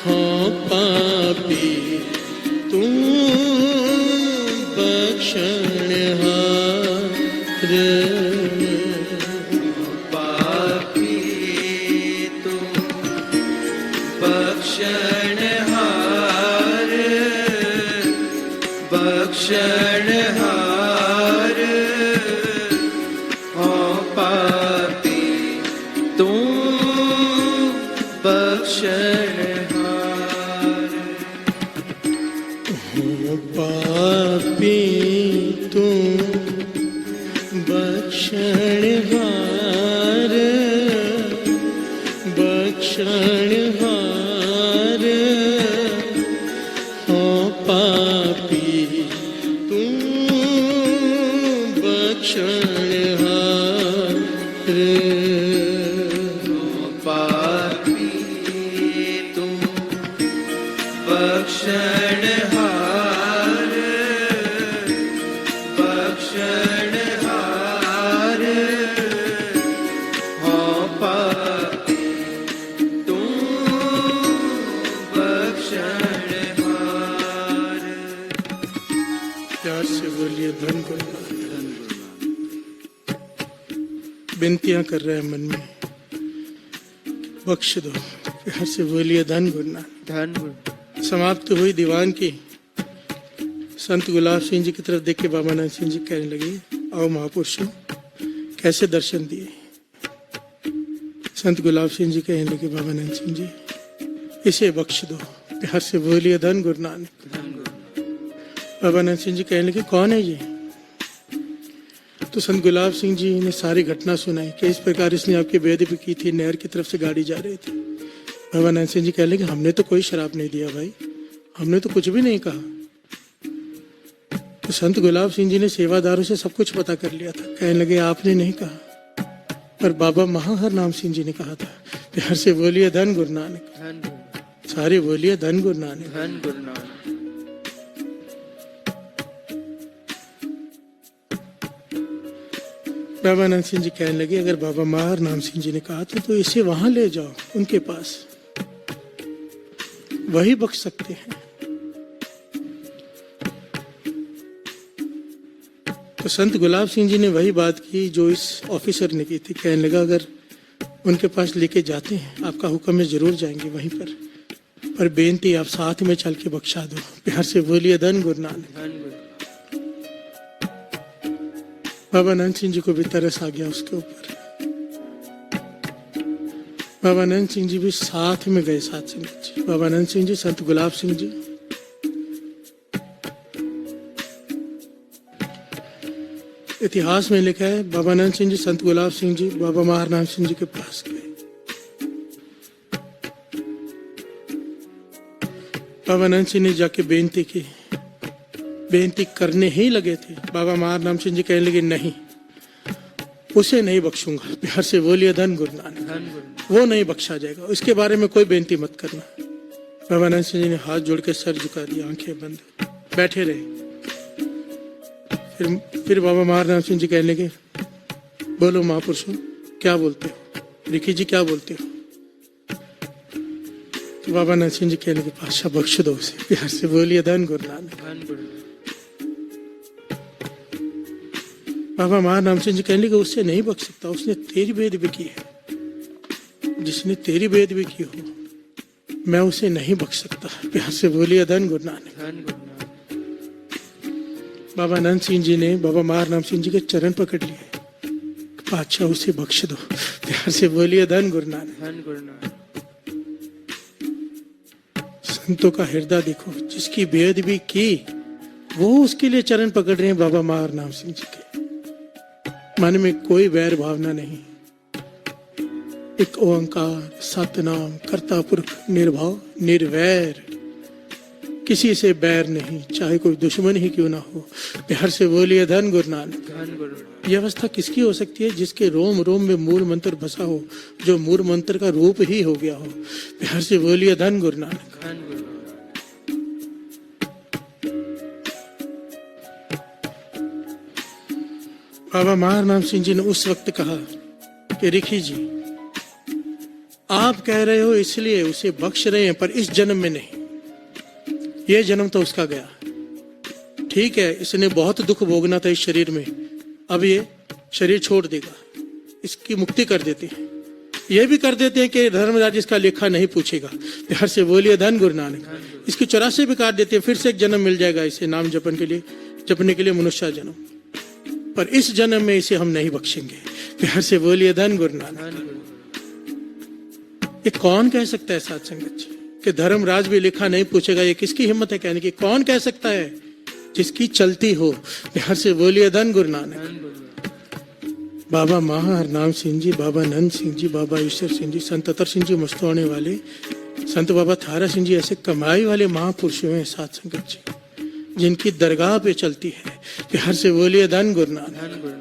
हो पापी तू बख्शणहार, पापी तू बख्शणहार, बख्शणहार, हो पापी तू बख्शणहार, हो पापी तू बख्शणहार, बख्शणहार, हो पापी तू बख्शणहार, पापी तू बख्शणहार, बख्शणहार, हो पापी तू बख्शणहार। प्यार से बोलिए धन गुरु नानक। विनतियां कर रहे हैं मन में, बख्श दो। प्यार से बोलिए धन गुरु नानक। धन गुरु समाप्त हुई दीवान की। संत गुलाब सिंह जी की तरफ देख के बाबा नंद सिंह जी कहने लगे, आओ महापुरुषों, कैसे दर्शन दिए। संत गुलाब सिंह जी कहने लगे, बाबा नंद सिंह जी इसे बख्श दो। प्यार से बोलिए धन गुरु नानक। बाबा नंद सिंह जी कहने लगे, कौन है ये। तो संत गुलाब सिंह जी ने सारी घटना सुनाई कि इस प्रकार इसने आपकी बेदबी भी की थी, नहर की तरफ से गाड़ी जा रही थी। बाबा नंद सिंह जी कहने लगे, हमने तो कोई शराब नहीं दिया भाई, हमने तो कुछ भी नहीं कहा। तो संत गुलाब सिंह जी ने सेवादारों से सब कुछ पता कर लिया था। कहने लगे, आपने नहीं कहा, पर बाबा महाहर नाम सिंह जी ने कहा था। प्यार से बोलिए धन गुरु नानक। धन गुरु सारे बोलिए धन गुरु नानक। धन गुरु नानक। बाबा नानक सिंह जी कहने लगे, अगर बाबा मार नाम सिंह जी ने कहा तो इसे वहां ले जाओ उनके पास, वही बख्श सकते हैं। तो संत गुलाब सिंह जी ने वही बात की जो इस ऑफिसर ने की थी। कहने लगा, अगर उनके पास लेके जाते हैं, आपका हुक्म में जरूर जाएंगे वहीं पर बेनती आप साथ में चल के बख्शा दो। प्यार से बोलिए धन गुरु नानक। बाबा नानक सिंह जी को भी तरस आ गया उसके ऊपर। बाबा नानक सिंह जी भी साथ में गए, साथ संगत जी। बाबा नानक सिंह जी, संत गुलाब सिंह जी। इतिहास में लिखा है, बाबा नानक सिंह जी, संत गुलाब सिंह जी बाबा महाराम सिंह जी के पास गए। बाबा नानक सिंह ने जाके बेनती की, बेनती करने ही लगे थे। बाबा महाराम सिंह जी कहने लगे, नहीं, उसे नहीं बख्शूंगा। प्यार से बोलिए धन गुरु नानक। वो नहीं बख्शा जाएगा, इसके बारे में कोई बेनती मत करना। बाबा नानक सिंह जी ने हाथ जोड़ के सर झुका दिया, आंखें बंद, बैठे रहे। फिर बाबा महाराम सिंह जी कहने लगे, बोलो महापुरुषों, क्या बोलते हो? रिखी जी क्या बोलते हो? तो बाबा नानक सिंह जी कहने लगे, पातशाह बख्श दो उसे। प्यार से बोलिए धन गुरु नानक। बाबा महाराम सिंह जी कहने लगे, उससे नहीं बख्श सकता, उसने तेरी बेदबी की है। जिसने तेरी बेदबी की हो, मैं उसे नहीं बख्श सकता। प्यार से बोलिए धन गुरु नानक। बाबा नंद सिंह जी ने बाबा महाराम सिंह जी के चरण पकड़ लिए, पातशाह उसे बख्श दो। प्यार से बोलिए धन गुरु नानक। संतों का हृदय देखो, जिसकी बेअदबी की वो उसके लिए चरण पकड़ रहे हैं बाबा महाराम सिंह जी के। मन में कोई वैर भावना नहीं, एक ओंकार सतनाम कर्ता पुरख निर्भाव निर्वैर, किसी से बैर नहीं, चाहे कोई दुश्मन ही क्यों ना हो। प्यार से बोलिए धन गुरु नानक। यह अवस्था किसकी हो सकती है? जिसके रोम रोम में मूल मंत्र बसा हो, जो मूल मंत्र का रूप ही हो गया हो। प्यार से बोलिए धन गुरु नानक। बाबा महाराम सिंह जी ने उस वक्त कहा कि रिखी जी, आप कह रहे हो इसलिए उसे बख्श रहे हैं, पर इस जन्म में नहीं। ये जन्म तो उसका गया, ठीक है, इसने बहुत दुख भोगना था इस शरीर में, अब ये शरीर छोड़ देगा, इसकी मुक्ति कर देते हैं। ये भी कर देते हैं कि धर्मराज इसका लेखा नहीं पूछेगा। प्यार से बोलिए धन गुरु नानक। इसकी 84 भी काट देते हैं, फिर से एक जन्म मिल जाएगा इसे नाम जपने के लिए मनुष्य जन्म, पर इस जन्म में इसे हम नहीं बख्शेंगे। प्यार से बोलिए धन गुरु नानक। ये कौन कह सकता है साथ संगत जी कि धर्मराज भी लेखा नहीं पूछेगा? ये किसकी हिम्मत है कहने की? कौन कह सकता है? जिसकी चलती हो। प्यार से बोलिए धन गुरु नानक। बाबा महाराम सिंह जी, बाबा नंद सिंह जी, बाबा ईश्वर सिंह जी, संत अतर सिंह जी मस्तवाने वाले, संत बाबा थारा सिंह जी, ऐसे कमाई वाले महापुरुषों हैं साथ संगत जी, जिनकी दरगाह पे चलती है। प्यार से बोलिए धन गुरु नानक।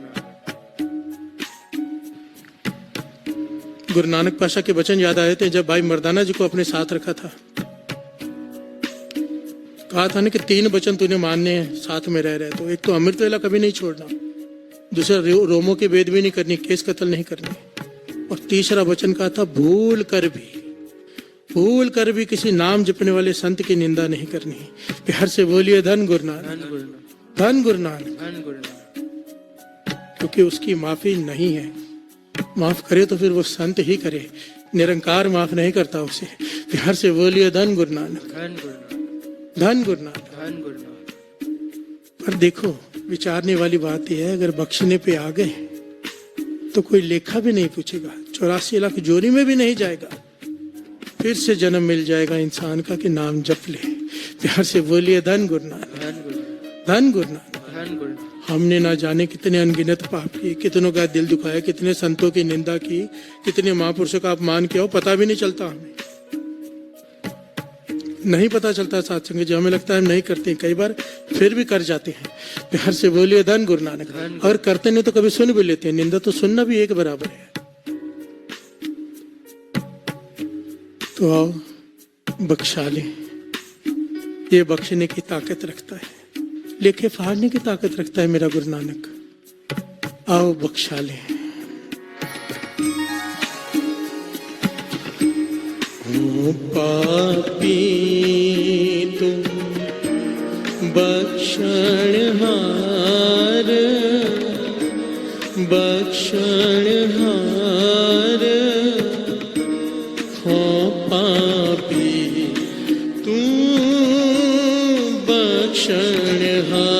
गुरु नानक पाशा के वचन याद आए थे जब भाई मर्दाना जी को अपने साथ रखा था। कहा था ना कि 3 वचन तूने मानने हैं साथ में रह रहे तो। एक तो अमृत वेला कभी नहीं छोड़ना, दूसरा रोमों की बेद भी नहीं करनी, केस कत्ल नहीं करनी, और तीसरा वचन कहा था भूल कर भी किसी नाम जपने वाले संत की निंदा नहीं करनी। प्यार से बोलिए धन गुरु नानक। धन गुरु नानक। क्योंकि उसकी माफी नहीं है, माफ करे तो फिर वो संत ही करे, निरंकार माफ नहीं करता उसे। प्यार से बोलिए धन गुरु नानक। धन गुरु नानक। पर देखो, विचारने वाली बात यह है, अगर बख्शने पे आ गए तो कोई लेखा भी नहीं पूछेगा, 84 लाख जोरी में भी नहीं जाएगा, फिर से जन्म मिल जाएगा इंसान का कि नाम जप ले। प्यार से बोलिए धन गुरु नानक। धन गुरु नानक। हमने ना जाने कितने अनगिनत पाप किए, कितनों का दिल दुखाया, कितने संतों की निंदा की, कितने महापुरुषों का अपमान किया हो, पता भी नहीं चलता। हमें नहीं पता चलता साथ संगत जी, हमें लगता है हम नहीं करते, कई बार फिर भी कर जाते हैं। प्यार से बोलिए धन गुरु नानक। और करते नहीं तो कभी सुन भी लेते हैं, निंदा तो सुनना भी एक बराबर है। तो आओ बख्शा ले, ये बख्शने की ताकत रखता है, लेखे फाड़ने की ताकत रखता है मेरा गुरु नानक। आओ बख्शा ले। ओ पापी तुम बख्शणहार, बख्शणहार हो पापी तू बख्शणहार।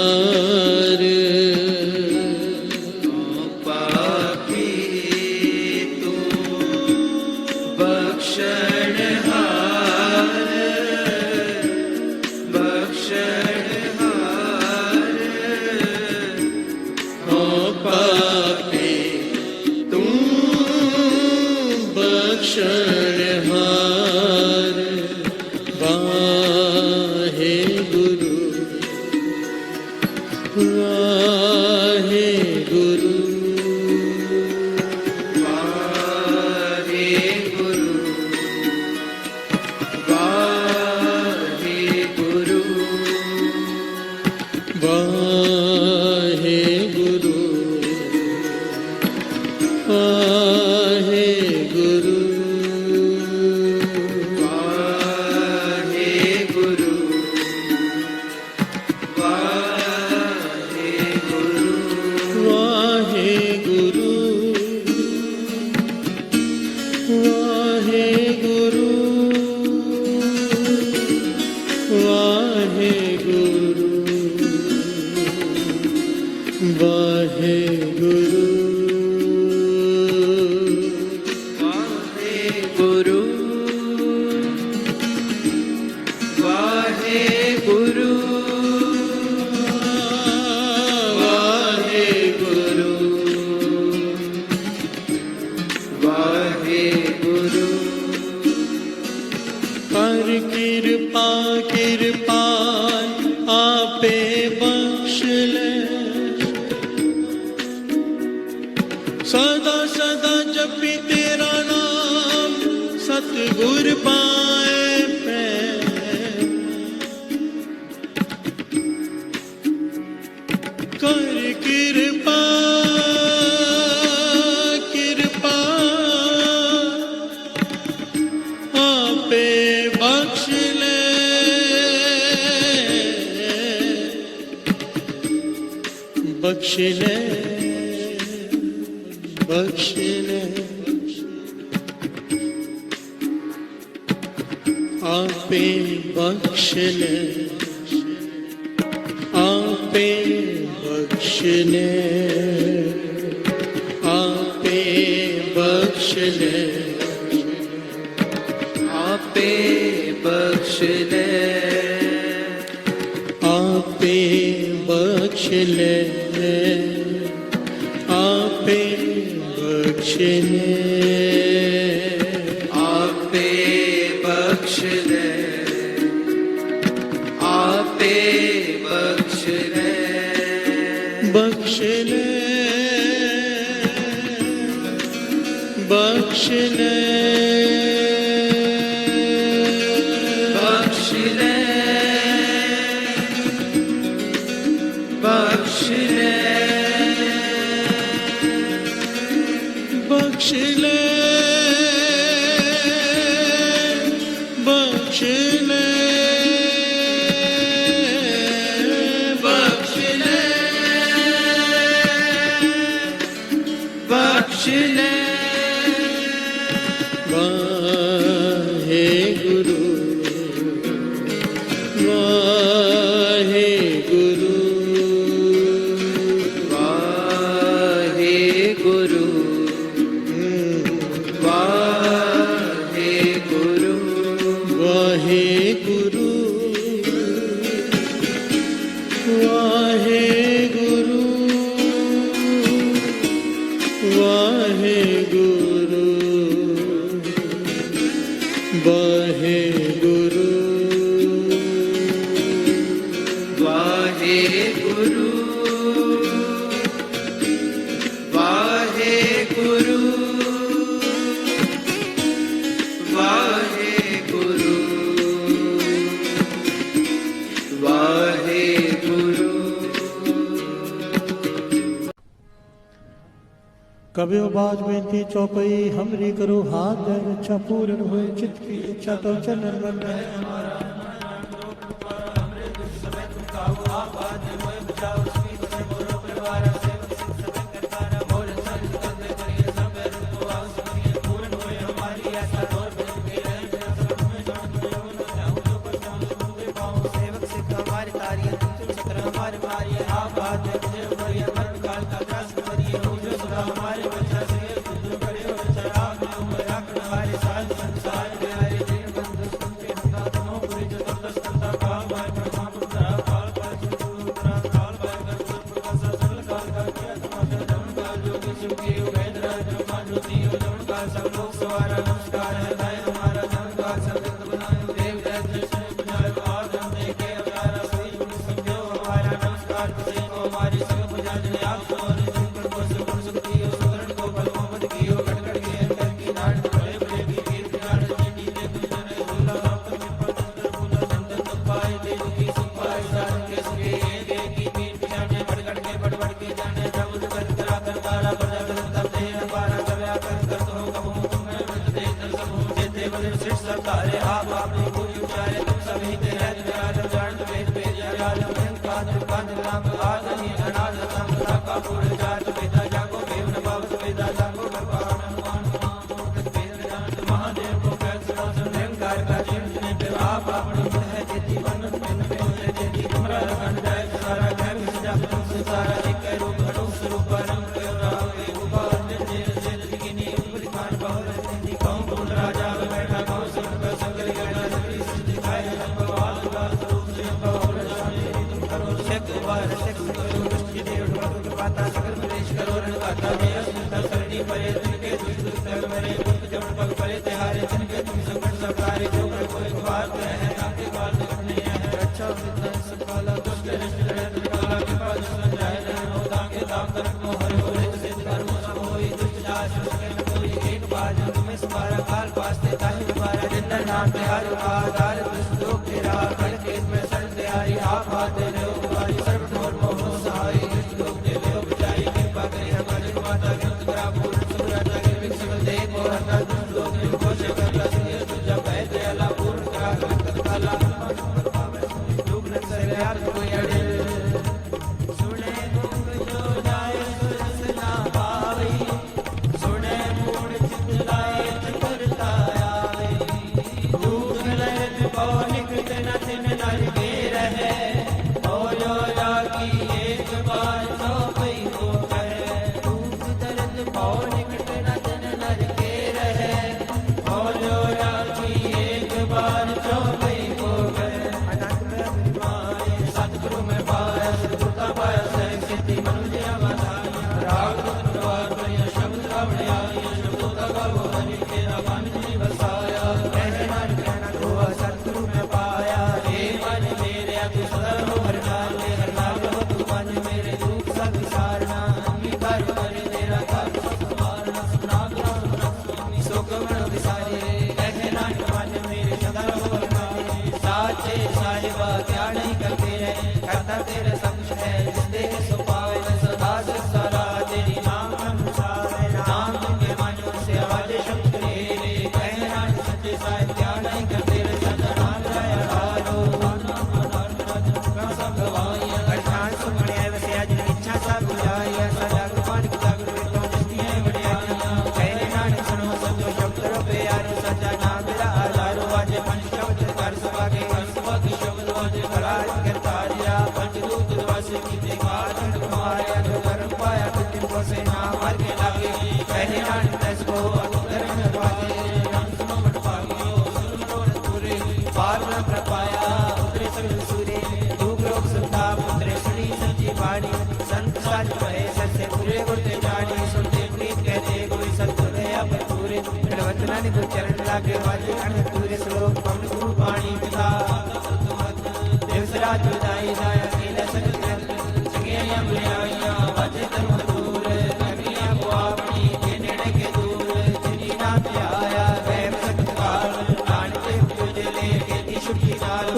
पापी तू बख्शणहार, बख्शणहार हो पापी तू बख्शणहार। वाहे गुरु, वाहे गुरु, वाहे गुरु, वाहे गुरु, वाहे गुरु, वाहे गुरु, वाहे गुरु, वाहे गुरु, वाहे गुरु, वाहे गुरु, वाहे गुरु, वाहे गुरु, वाहे गुरु, वाहे गुरु, वाहे गुरु, वाहे गुरु। कर कृपा कृपाल आपे बख्श ले, सदा सदा जपी तेरा नाम सतगुर पाए पैर। कर कृपा कृपा आपे बख्श ले, बख्श ले, बख्श ले, आपे बख्श ले, आपे बख्श ले, आपे बख्श ले, आपे बख्श ले, आपे बख्श ले, आपे बख्श ले, आपे बख्श ले, आपे बख्श ले, बख्श ले, बख्श ले, बख्श ले, बख्श ले, बख्श ले, बख्श ले, बख्श ले, बख्श ले। वाहे गुरु, वाहे गुरु, वाहे गुरु, वाहे गुरु, वाहे गुरु, वाहे गुरु, वाहे कव्यो बाज बेनती चौपई हमरी करो हाथ दे रक्षा पूर्ण हुए चित्त की इच्छा तो चरण मन रहे।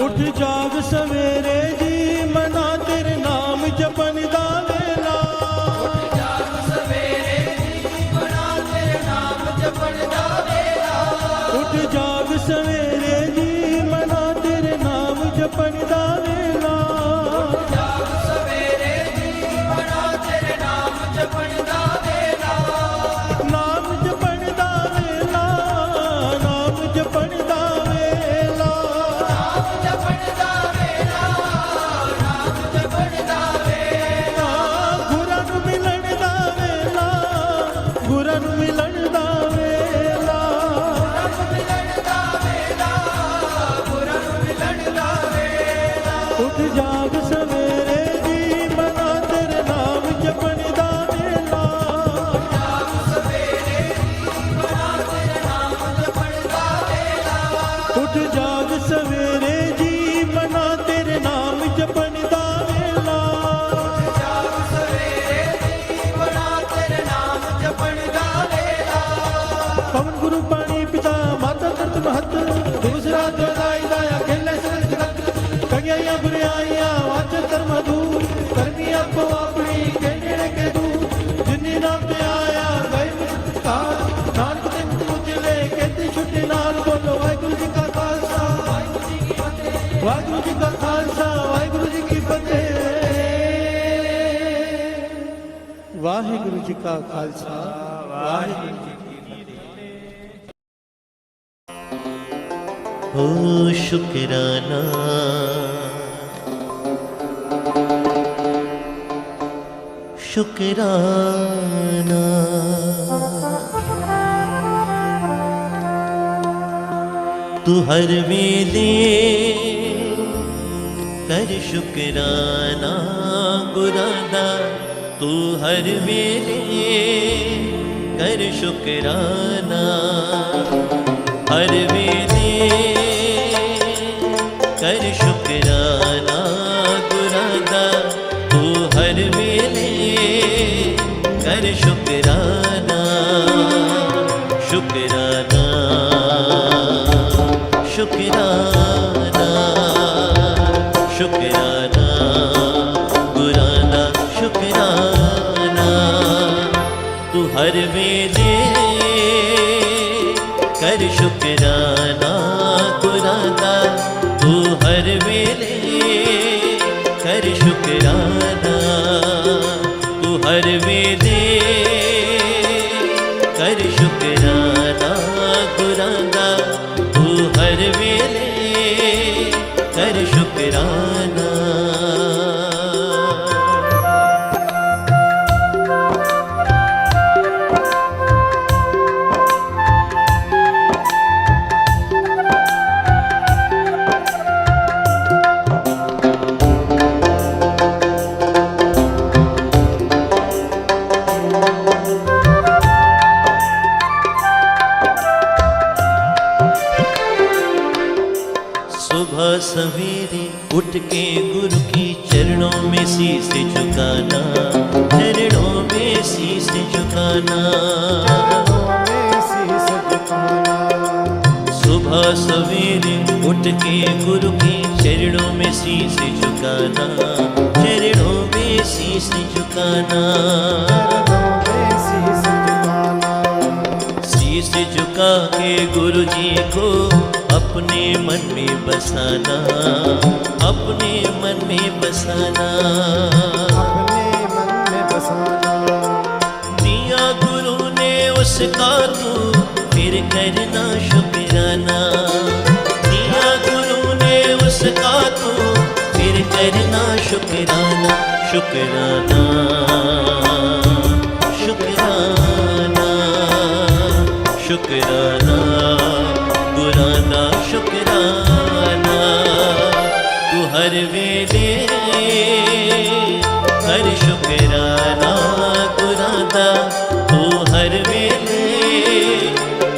उठ जाग सवेरे जी मना तेरे नाम जपन दा वेला। उठ जाग सवेरे जी वाहिगुरु जी का खालसा वाहिगुरु जी की हो शुक्राना शुक्राना तू हर वेले कर शुक्राना गुरादा तू हर वेले कर शुक्राना हर वेले कर शुक्राना गुरादा तू हर वेले कर शुक्राना शुक्राना शुक्राना शुक्राना गुराना शुक्राना तू हर वेले कर शुक्राना गुराना तू हर वेले कर शुक्राना तू हर वेले कर शुक्राना गुराना तू हर वेले कर शुक्राना सुबह सवेरे उठ के गुरु की चरणों में शीश झुकाना चरणों में शीश झुकाना सुबह सवेरे उठ के गुरु के चरणों में शीश झुकाना चरणों में शीश झुकाना शीश झुका के गुरु जी को अपने मन में बसाना अपने मन में बसाना दिया गुरु ने उसका तू फिर करना शुक्राना दिया गुरु ने उसका तू फिर करना शुक्राना शुक्राना शुक्राना शुक्राना गुराना शुक्राना तू हर वेले कर शुक्राना गुराना तू हर वेले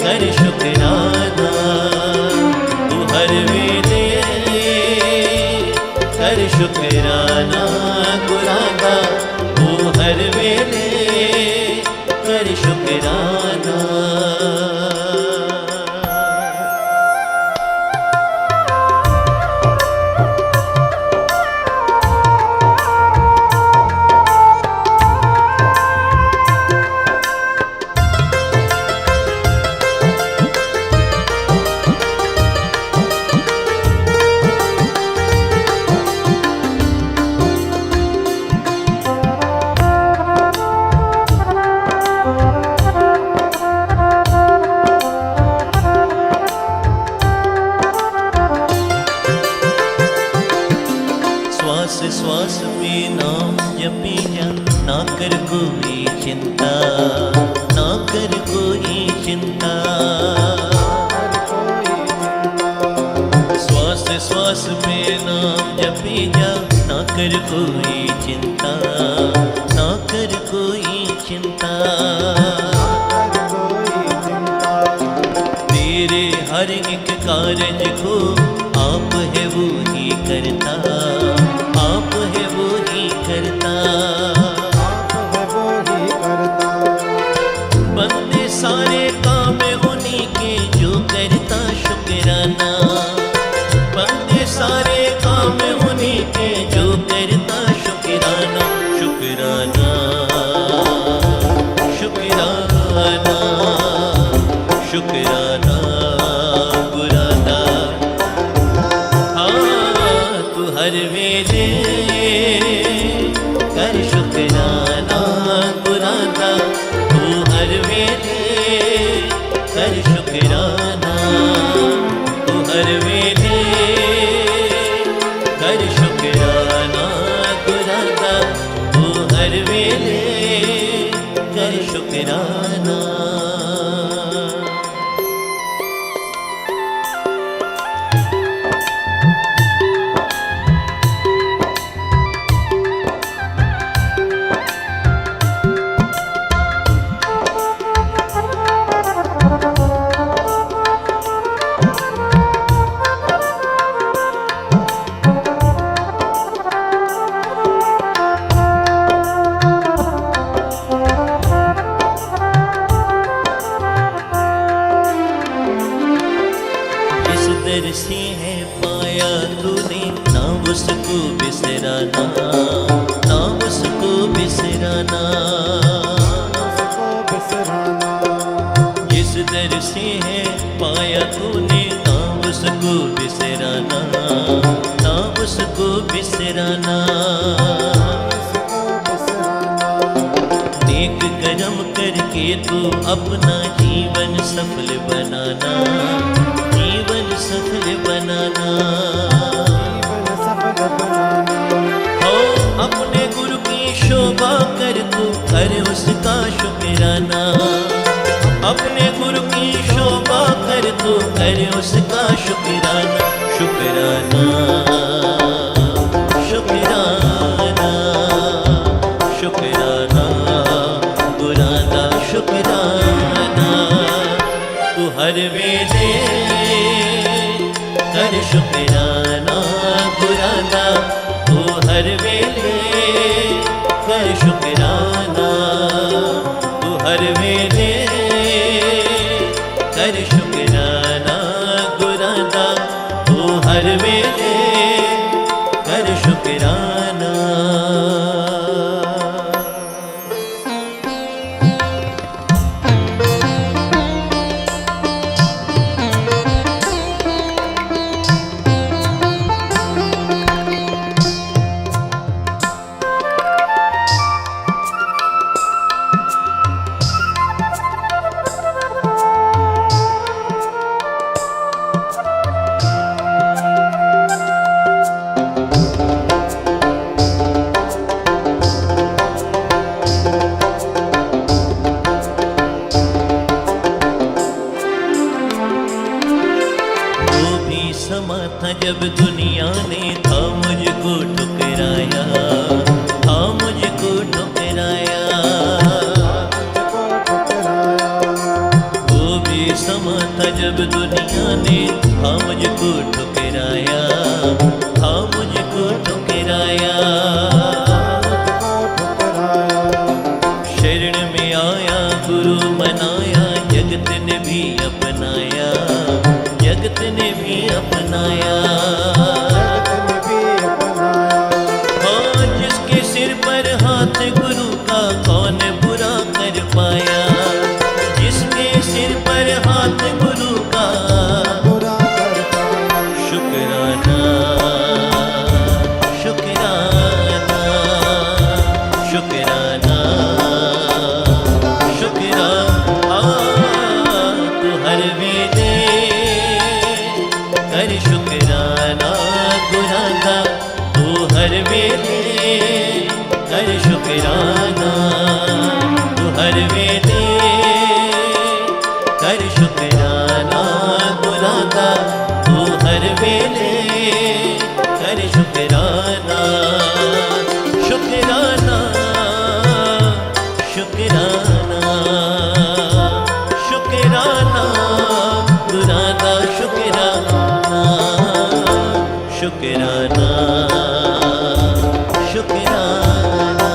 कर शुक्राना तू हर वेले कर शुक्राना गुराना तू हर वेले कर शुक्राना श्वास श्वास में नाम जपी जा ना कर कोई चिंता ना कर कोई चिंता श्वास श्वास में नाम जपी जा ना कर कोई चिंता ना कर कोई चिंता तेरे हर एक कारज को आप है वो ही करता आप है वो ही करता बंदे सारे काम उन्हीं के जो करता शुक्राना बंदे सारे काम उन्हीं के जो करता शुक्राना शुक्राना शुक्राना शुक्राना गुराना हाँ तू हर वेले कर शुक्राना गुराना शुक्राना। दर से है पाया तूने, ना उसको बिसराना, ना उसको बिसराना। जिस दर से है पाया तूने, ना उसको बिसराना, ना उसको बिसराना। नेक कर्म करके तू अपना जीवन सफल बनाना, जीवन सफल बनाना। हो अपने गुरु की शोभा कर तू कर उसका शुक्राना, अपने गुरु की शोभा कर तू कर उसका शुक्राना। शुक्राना शुक्राना शुक्राना गुराना शुक्राना। तू हर वेले कर शुक्राना गुराना, तू हर वेले कर शुक्राना, तू हर वेले कर शुक्राना गुराना, तू हर वेले कर शुक्राना। समा था जब दुनिया ने था मुझको ठुकराया, था मुझको ठुकराया। वो भी समा था जब दुनिया ने था मुझको ठुकराया, था मुझको ठुकराया। शरण में आया गुरु मनाया, जगत ने भी अपनाया, जगत ने भी अपनाया। हाँ जिसके सिर पर हाथ गुरु का कौन बुरा कर पाया, जिसके सिर पर हाथ गुरु का बुरा कर पाया। शुक्राना शुक्राना शुक्राना शुक्राना। तू हर वेले कर शुक्राना गुराना, तू हर वेले कर शुक्राना, तू हर वेले कर शुक्राना गुराना, तू हर वेले कर शुक्राना। शुक्राना शुक्राना शुक्राना गुराना शुक्राना। शुक्राना शुक्राना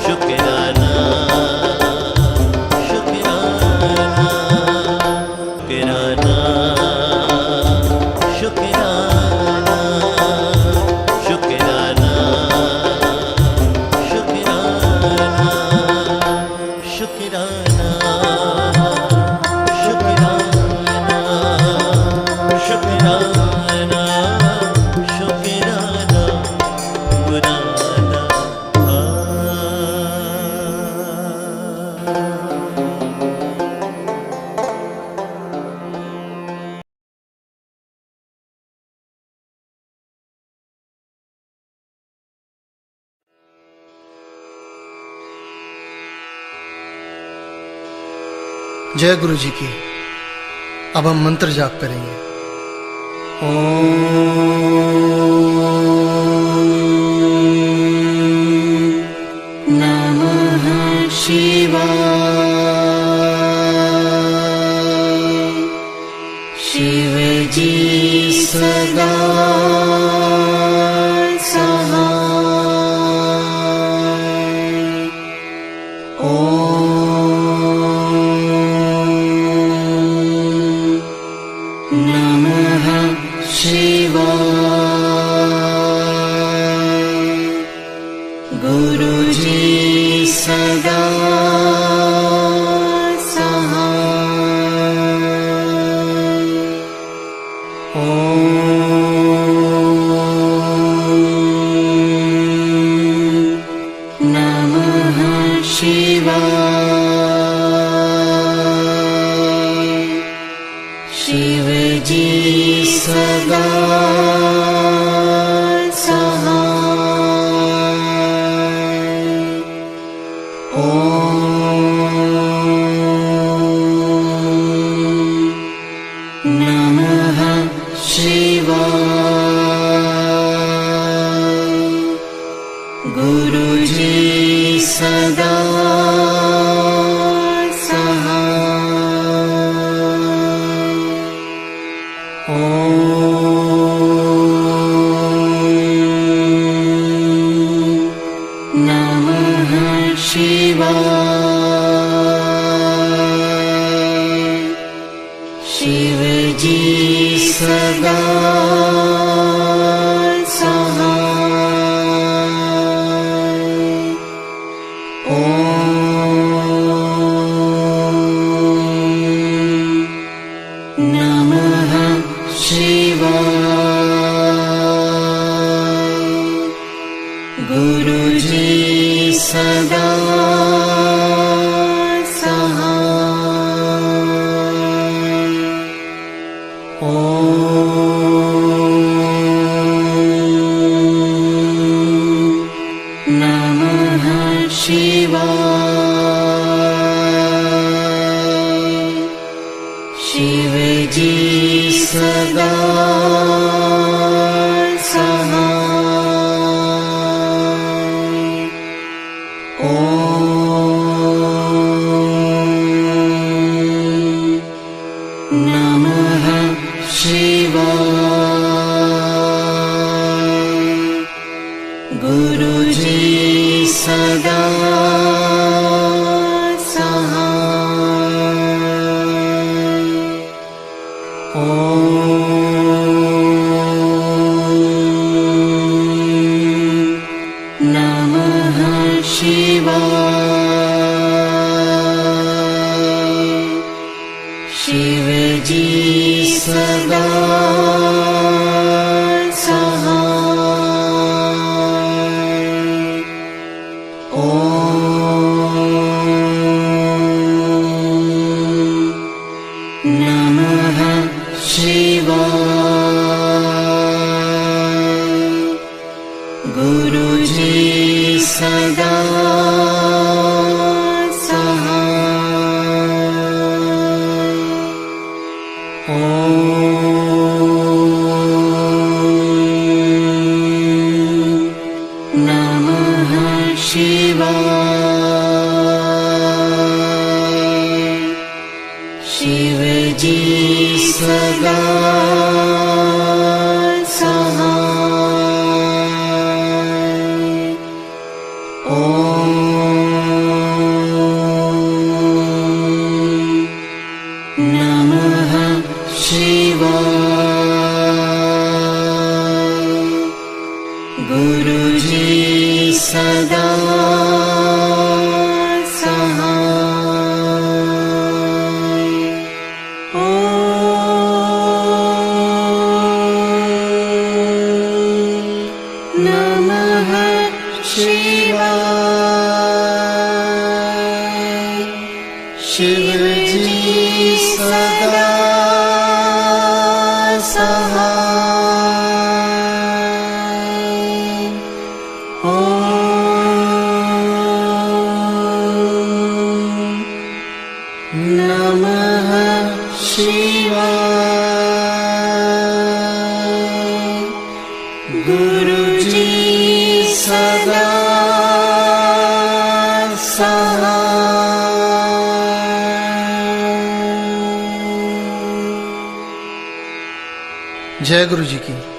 शुक्राना शुक्राना शुक्राना शुक्राना शुक्राना शुक्राना शुक्राना शुक्राना शुक्राना जय गुरु जी की। अब हम मंत्र जाप करेंगे। नमः शिवाय। शिव जी सदा सहाय। नमः शिवाय। गुरुजी सदा सहाय। नमः शिवाय। शिव जी सदा नमः शिवाय। गुरुजी सदा नमः शिवाय। शिव जी सदा नमः शिवाय। गुरुजी सदा नमः शिवाय। शिव जी सदा नमः शिवाय। गुरुजी सदा नमः शिवाय। शिव जी सदा नमः शिवाय। गुरुजी सदा नमः शिवाय। शिव जी सदा नमः शिवाय। गुरुजी सदा नमः शिवाय। शिव जी सदा सहाय। नमः शिवाय। गुरु जी सदा जय गुरु जी की।